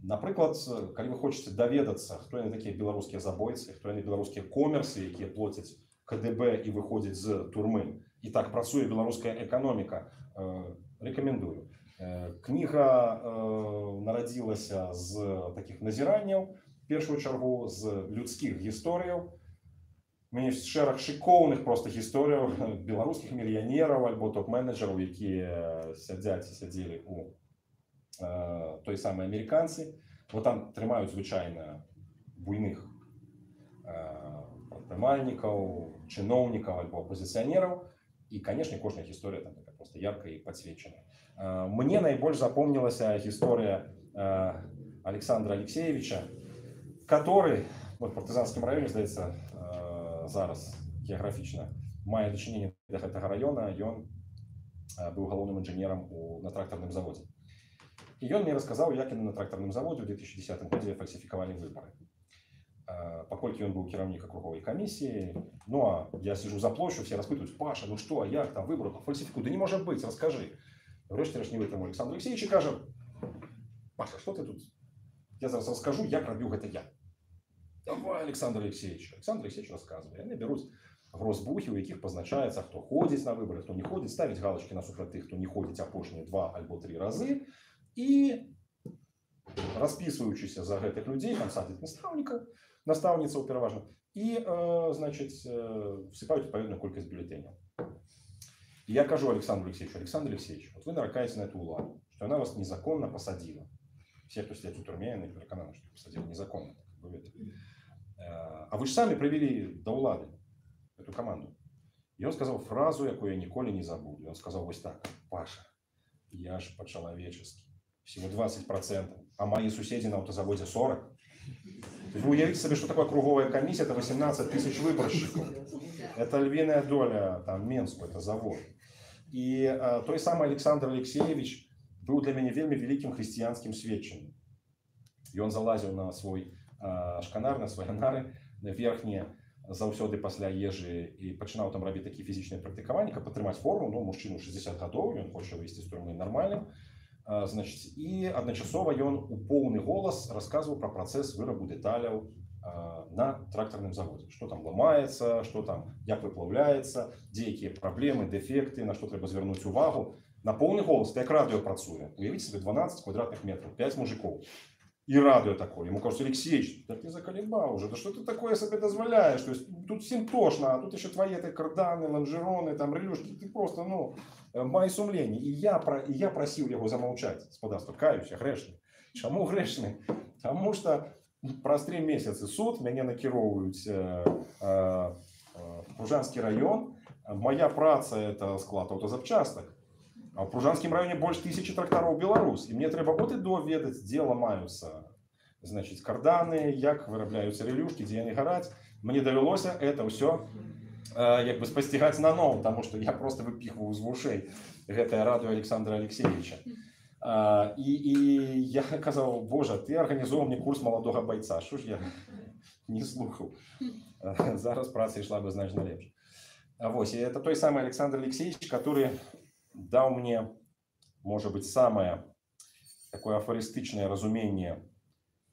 Напрыклад, калі вы хочаце даведацца, хто яны такія беларускія забойцы, хто яны беларускія комерсы, якія плоцяць КДБ і выходзяць з турмы, і так працуе беларуская эканоміка, рэкамендую. Кніга нарадзілася з такіх назіранняў, в першую чаргу з людскіх гісторыяў. У мяне ёсць шэраг шыкоўных проста гісторыяў беларускіх мільянераў альбо топ-менеджераў, якія сядзяць і сядзелі у той самай амерыканцы. Вот там трымаюць звычайна буйных прадпрымальнікаў, чыноўнікаў альбо апозіцыянераў. І, канешне, кожная гісторыя там просто яркая і падсвечаная. Мне найбольш запомнілася гісторыя Александра Алексеевича, который в партызанскім раёне, здаецца, зараз геаграфічна мае дачыненне да гэтага раёна. Ён быў галоўным інжынерам на трактарным заводзе. І ён мне расказаў, як яны на трактарным заводзе ў 2010 годзе фальсіфікавалі выбары. Паколькі ён быў кіраўнік акруговай камісіі, ну а я сижу за площадью, все распытывают: Паша, ну что, а як там выборы фальсификуют? Да не может быть, расскажи. Врешті не витримав Александр Алексеевич і каже: Паша, что ты тут? Я зараз расскажу, як роблю гэта я. Давай, Александр Алексеевич. Александр Алексеевич рассказывает. Они берут грозбухи, у яких позначається, хто ходить на вибори, хто не ходить, ставить галочки насупроти тих, хто не ходить апошні 2 або 3 рази. І, розписуючися за гэтых людей, там садять наставниців переважно, і, значить, всипають відповідну кількість бюлетенів. И я кажу Александру Алексеевичу, вот вы нарекаете на эту владу, что она вас незаконно посадила. Все, кто сидят в тюрьме, они переконаны, что посадила незаконно. А вы же сами привели до улады эту команду. И он сказал фразу, якую я ніколи не забуду. Он сказал вот так: Паша, я ж по-человечески, всего 20%, а мои соседи на автозаводе 40%. есть вы уявите себе, что такое круговая комиссия, это 18 тысяч выборщиков. Это львиная доля там, Менску, это завод. И той самый Александр Алексеевич был для меня вельми великим христианским сведченным. И он залазил на свой шканар, на свои нары верхние, заўсёды пасля ежы і пачынаў там рабіць такія фізічныя практыкаванні, каб падтрымаць форму, ну, мужчыну 60 гадоў, ён хоча выйсці з турмы нармальным. Значит, і адначасова ён у поўны голас расказваў пра працэс вырабу дэталяў на трактарным заводзе. Што там ламаецца, што там, як выплаўляецца, дзе якія праблемы, дэфекты, на што трэба звярнуць увагу. На поўны голас, як радыё працуе. Уявіце сабе 12 квадратных метров, 5 мужиков. И радио такое. Ему кажется, Алексеевич, да ты заколебал уже, да что ты такое себе дозволяешь? То есть тут всем тошно, а тут еще твои карданы, лонжероны, там, релюшки, ты просто, ну, май сумление. И я просил его замолчать, спадарство, каюсь, я грешный. Чему грешный? Потому что праз 3 месяцы суд, меня накіроўваюць в Пружанскі район, моя праца это склад аўтазапчастак. А в Пружанскім районе больше 1000 трактаров Беларусь. И мне треба от і до ведаць, дзе ламаюцца, значит, карданы, як вырабляюцца релюшки, дзе яны гараць. Мне давялося это все як бы спасцігаць наноў, потому что я просто выпихваў з вушэй гэтае радыё Александра Алексеевича. И я казаў, боже, ты арганізоўваў мне курс маладога бойца, що ж я не слухаў. Зараз праца ішла бы значна лепш. Вот, и это той самый Александр Алексеевич, который дал мне, может быть, самое такое афористичное разумение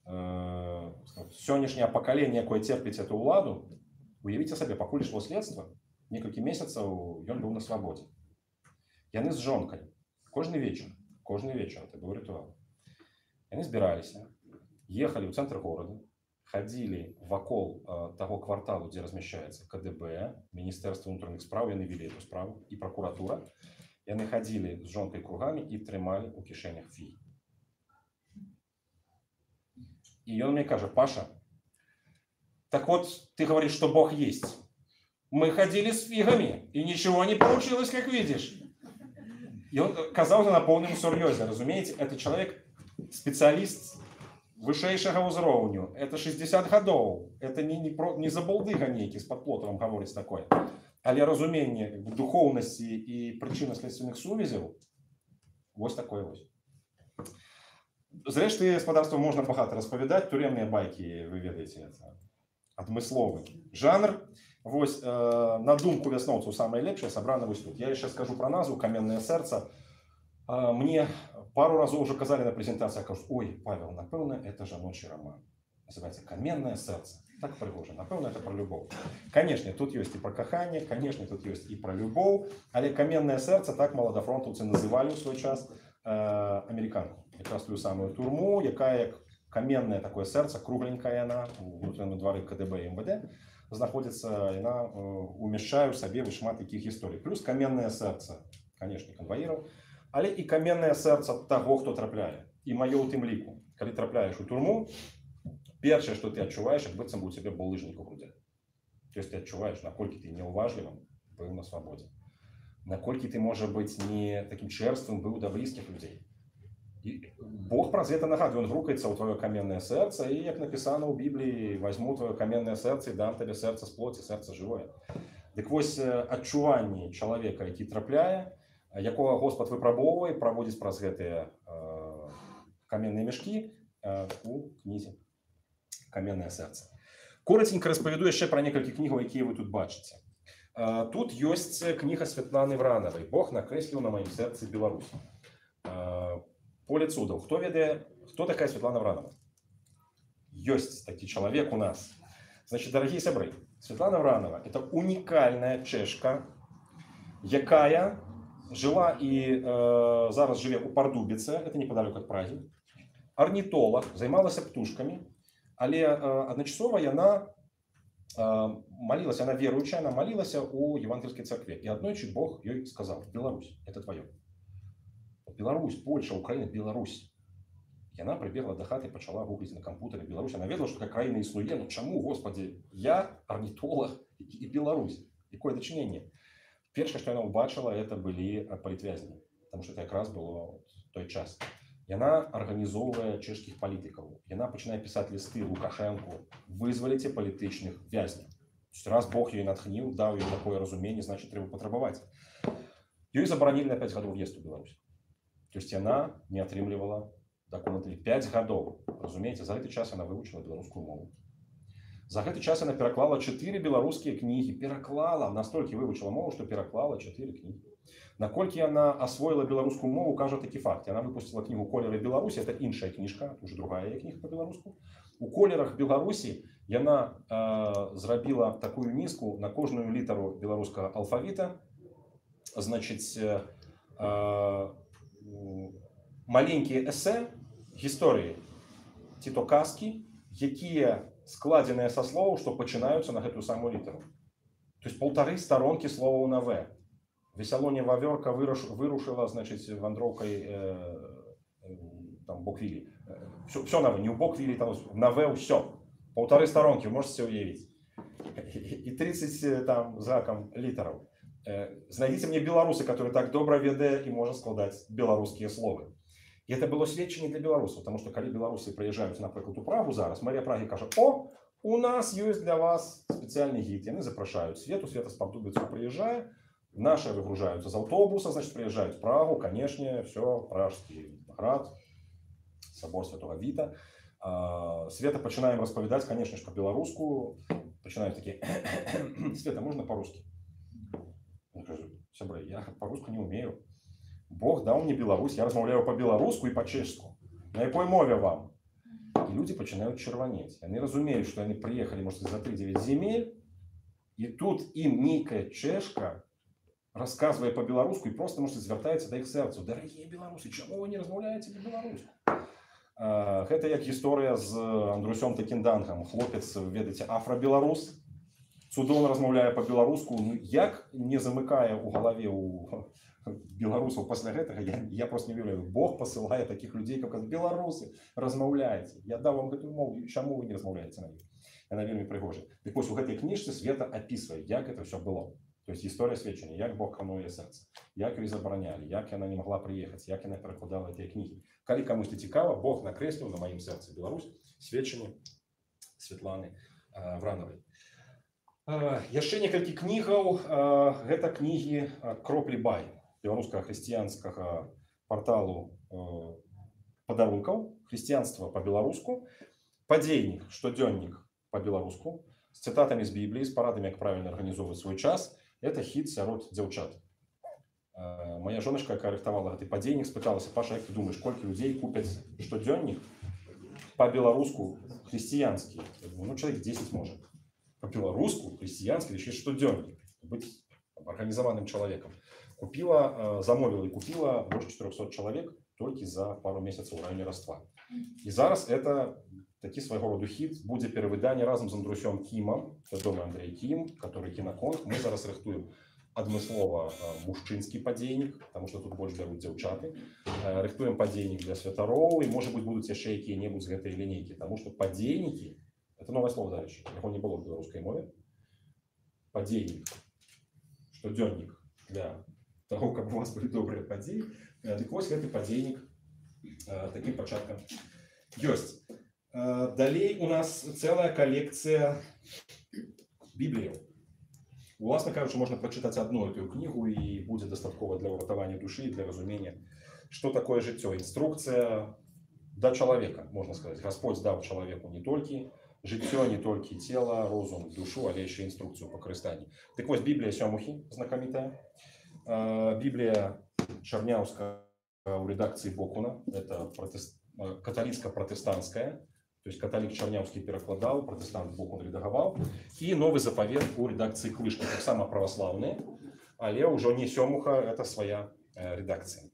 сённяшняе пакаленне, якое терпіць эту ўладу. Уявіце сабе, пакуль ішло следства, некалькі месяцаў ён быў на свабодзе. Яны з жонкай кожны вечар, это был ритуал. Яны збіраліся, ехалі ў цэнтр горада, ходили вакол того кварталу, где размещается КДБ, Министерство внутренних справ, яны вели эту справу, и прокуратура. Яны ходили с жонкой кругами и тримали у кишенях фи. И он мне кажет, Паша, так вот, ты говоришь, что Бог есть. Мы ходили с фигами, и ничего не получилось, как видишь. И он казался на полном серьезе, разумеете, это человек, специалист вышэйшага ўзроўню, это 60 гадоў, это не забалдыга нейкі з-пад плота вам гаворыць такое, але разуменне духоўнасці і прычынна-следственных сувязяў вось такое вось. Зрэшты, спадарства, можна багата распавядаць, турэмныя байкі, вы ведаеце, это адмысловы жанр. Вось, на думку вясноўцаў самае лепшае сабрана вось тут. Я яшчэ скажу пра назву «Каменнае сэрца». Мне пару разов уже казали на презентациях, ой, Павел, напевно, это жаночий роман. Называется «Каменное сердце». Так пригоже. Напевно, это про любовь. Конечно, тут есть и про кохание, конечно, тут есть и про любовь, але «Каменное сердце» так маладафронтовцы называли в свой час американку. Якраз ту самую турму, якая як каменное такое сердце, кругленькая она, у внутреннем дворе КДБ и МВД, находится, она умещает в себе шмат таких историй. Плюс «Каменное сердце», конечно, конвоиров, але і каменнае сэрца таго, хто трапляе. І маё ў тым ліку. Калі трапляеш у турму, першае, што ты адчуваеш, як быццам бы у цябе булыжнік у грудзях. То есть ты адчуваеш, наколькі ты неуважлівым быў на свабодзе. Наколькі ты, можа быць, не такім чэрствым быў да блізкіх людзей. І Бог праз гэта нагадвае, ён грукаецца ў твоё каменнае сэрца, і, як напісана ў Бібліі, возьму твоё каменнае сэрца і дам табе сэрца з плоці, сэрца жывое. Дык вось адчуванне чалавека, які трапляе, якога Господ выпрабоўвае, праводзіць праз гэтыя каменныя мяшкі у кнізе «Каменнае сэрца». Коротенько распавяду яшчэ пра некалькі кнігаў, якія вы тут бачыце. Тут ёсць кніга Святланы Вранавай «Бог накрэсліў на маім сэрцы Беларусь». «Поле цудаў». Хто ведае, хто такая Святлана Вранава? Ёсць такі чалавек у нас. Значит, дарагія сябры, Святлана Вранава – это унікальная чэшка, якая жила и зараз живе у Пардубіцы, это неподалеку от Праги. Орнитолог, займалася птушками, але адначасова яна молилась, она верующая, она молилась у Евангельской церкви. И однойчы Бог ей сказал: Беларусь, это твое. Беларусь, Польша, Украина, Беларусь. И она прибегла до хаты, почала гуглить на компьютере Беларусь. Она ведала, что такая краіна існуе. Ну чему, Господи, я орнитолог и Беларусь? Якое дачыненне? Першае, што яна ўбачыла, это былі палітвязні, потому что это якраз было той час. Яна арганізоўвае чэшскіх палітыкаў. Яна пачынае пісаць лісты Лукашэнку: вызваліце палітычных вязняў. Раз Бог ёй натхніў, даў ёй такое разуменне, значит, трэба патрабаваць. Ёй забаранілі на 5 гадоў в'езд у Беларусь. То есть яна не атрымлівала документы 5 гадоў. Разумееце, за гэты час яна вывучыла беларускую мову. За гэты час яна пераклала 4 беларускія кнігі. Пераклала, настолькі вывучыла мову, што пераклала 4 кнігі. Наколькі яна асвоіла беларускую мову, кажа такі факт. Яна выпусціла кнігу «Колеры Беларусі». Это іншая кніжка, уже другая кніга па-беларуску. У колерах Беларусі яна зрабіла такую нізку на кожную літару беларускага алфавіта. Значит, маленькие эссе, гісторыі, ці то казкі, якія складзеныя са словаў, што пачынаюцца на гэтую самую літару. То есть 1,5 старонкі словаў на «В». Весялоне вавёрка вырушила, значит, вандроўкай там Боквілі. Все на «В», не у Боквілі, там на «В» все. 1,5 сторонки, вы можете себе уявить. И 30 там з гакам літараў. Знайдите мне беларусы, которые так добра ведае и может складаць беларускія словы. И это было сведчанне для беларусаў, потому что калі беларусы приезжают, например, у Прагу зараз, мэрия Праги кажа: о, у нас есть для вас специальный гид. И они запрашают Свету, Света с Павдубицу приезжает, наши выгружаются из автобуса, значит, приезжают в Прагу, конечно, все, Пражский град, собор Святого Вита. Света пачинаем распавядаць, конечно же, по-беларуску. Пачинаем такие: Света, можно по-русски? Я кажу: сябры, я по-русски не умею. Бог дал мне Беларусь, я размаўляю по-беларуску и по-чешску. На якой мове вам? И люди начинают червонеть. Они разумеют, что они приехали, может, за 3-9 земель, и тут им нейкая чешка рассказывая по-беларуску, и просто, может, звяртаецца да іх сэрцу: дорогие беларусы, чаму вы не размаўляеце по-беларуску? Гэта як гісторыя з Андрусём Такіндангам. Хлопец, ведаеце, афрабеларус, цудоўна размаўляе по-беларуску. Як не замыкае у галаве у беларусаў пасля гэтага, я просто не верю. Бог посылае таких людей, как беларусы, размаўляеце. Я даў вам гэтую мову, чаму вы не размаўляеце на ёй? Яна вельмі прыгожая. Так вось, у гэтай кніжцы Света опісвае, як это все было. То есть гісторыя сведчання, як Бог кануе сэрца, як ёй забаранялі, як яна не могла прыехаць, як яна перакладала гэтыя кнігі. Калі камусьці цікава, Бог накрэсліў на маім сэрцы Беларусь сведчанне Светланы Врановай. Яшчэ некалькі кнігаў. Гэта кнігі Кроплі Бай, беларускага хрысціянскага парталу падарункаў, хрысціянства по-беларуску, падзейнік, штодзённік по-беларуску, з цытатамі з Бібліі, з парадамі, як правільна арганізоўваць свой час. Это хіт сярод дзяўчат. Моя жоночка, якая рыхтавала гэты падзейнік, спыталася: Паша, як ты думаешь, колькі людзей купяць штодзённік по-беларуску хрысціянскі? Ну, чалавек 10 можа. По-беларуску хрысціянскі, яшчэ штодзённік, быць арганізаваным чалавекам. Купила, замовила и купила больше 400 человек только за пару месяцев в районе Роства. И зараз это такі свайго роду хіт, будзе перавыданне разам з Андрусём Кімам, вядомы Андрей Кім, который кінаконг. Мы зараз рыхтуем адмыслова мужчынскі падзейнік, потому что тут больш бяруць дзяўчаты. Рыхтуем падзейнік для святароў, і, можа быць, будуць яшчэ якія-небудзь з гэтай лінейкі, потому что падзейнікі — это новое слово, дарэчы, яго не было в беларускай мове. Падзейнік, штодзённік для того, каб у вас былі добрыя падзеі. Дык вось гэты падзейнік такім пачаткам ёсць. Далей у нас целая коллекция Бібліяў. Уласна кажучы, можна прачытаць одну эту книгу, и будет дастаткова для ўратавання душы, для разумения, что такое жыццё. Инструкция да человека, можно сказать. Господь дал человеку не только жыццё, не только тело, розум, душу, але еще инструкцию по карыстанні. Так вось, Біблія Сёмухі знакамітая. Біблія Чарняўская в редакции Бокуна. Это католицко-протестантская. То есть католик Чарняўскі перакладаў, протестант Бокун редагаваў. И новый заповед у редакции Клышкі, так само православные, але ўжо не Сёмуха, это своя редакция.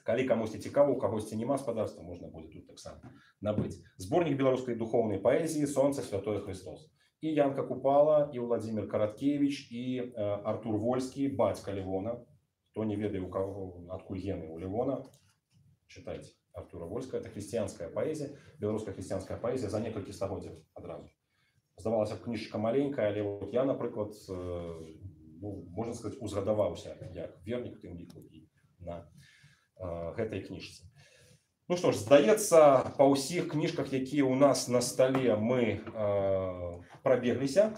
Калі камусьці цікава, у кагосьці нема спадарства, можна будзе тут таксама набыць. Зборнік беларускай духовнай паэзіі «Сонце, святой Христос». И Янка Купала, и Владимир Караткевич, и Артур Вольский, батька Левона. Кто не ведае, у кого, откуль гены у Левона, читайте. Артура Вольская. Это христианская поэзия, белорусская христианская поэзия за некалькі стагоддзяў адразу. Здавалася б, кніжка маленькая, але вот я, напрыклад, ну, можна сказаць, узгадаваўся як вернік, тым ліку, і на гэтай кніжцы. Ну что ж, здаецца, па ўсіх кніжках, якія ў нас на столе, мы прабегліся.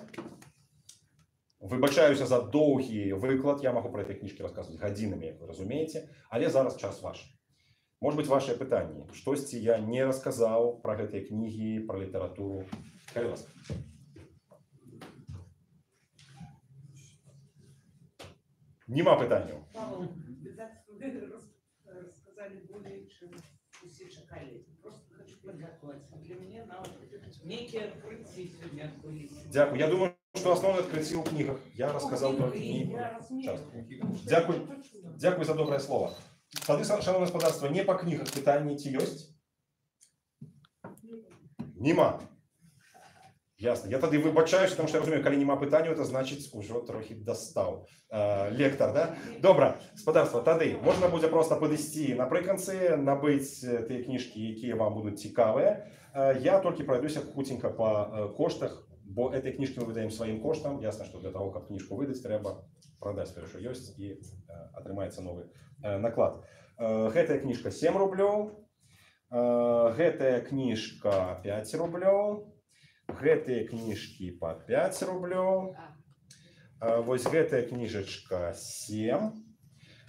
Выбачаюся за доўгі выклад, я могу про этой кніжкі рассказывать гадзінамі, як вы разумееце, але зараз час ваш. Может быть, ваши пытанні. Штосьці я не рассказаў про гэтыя кнігі, про літаратуру. Калі ласка. Нема пытанняў.
Рассказали более, чем все шоколадки. Просто хочу подготовиться. Для меня некие открытия сегодня отбылись.
Дякую. Я думаю, что основное открытие у книгах. Я рассказал только книги. Дякую за доброе слово. Тады, шановне господарство, не по книгах пытанні ці ёсць? Нема. Ясно. Я тады выбачаюсь, потому что я разумею, калі нема пытанняў, это значит ужо трохи дастаў лектор, да? Добра, господарство, тады можна будзе просто падысці напрыканцы, набыць тыя кніжкі, якія вам будуць цікавыя. Я толькі пройдуся хутенька по коштах, бо этой кніжкі мы выдаем сваім коштам. Ясно, что для того, каб кніжку выдаць, трэба прадаць тое, што ёсць, і атрымаецца новы наклад. Гэтая кніжка 7 рублёў, гэтая кніжка 5 рублёў, гэтыя кніжкі по 5 рублёў, вось гэтая кніжачка 7,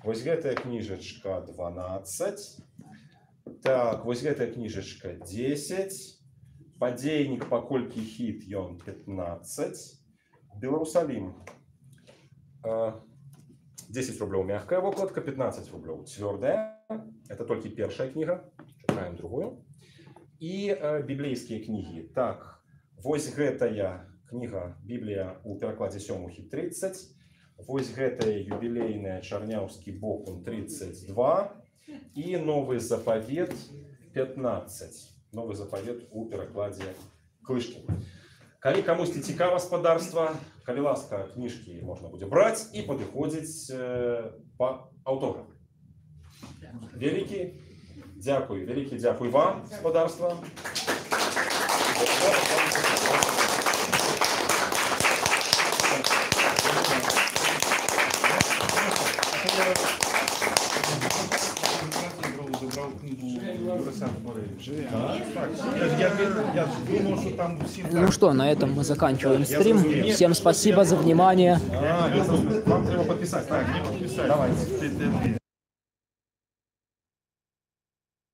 вось гэтая кніжачка 12, так, вось гэтая кніжачка 10, падзейнік паколькі хіт ён 15, Беларусалім 10 рублёў мягкая вокладка, 15 рублёў цвёрдая, это толькі першая кніга, чакаем другую, і біблейскія кнігі, так, вось гэтая кніга Біблія ў перакладзе Сёмухі 30, вось гэтая юбілейная Чарняўскі Бокун 32 і Новы Запавет 15. Новы Запавет у перакладзе Клышкі. Калі камусьці цікава господарства, калі ласка, кніжкі можна будзе браць і падыходзіць па аўтограф. Вялікі дзякуй вам, господарство.
Ну что, на этом мы заканчиваем стрим. Всем спасибо за внимание.
Вам треба подписать. Так, не подписать. Давайте.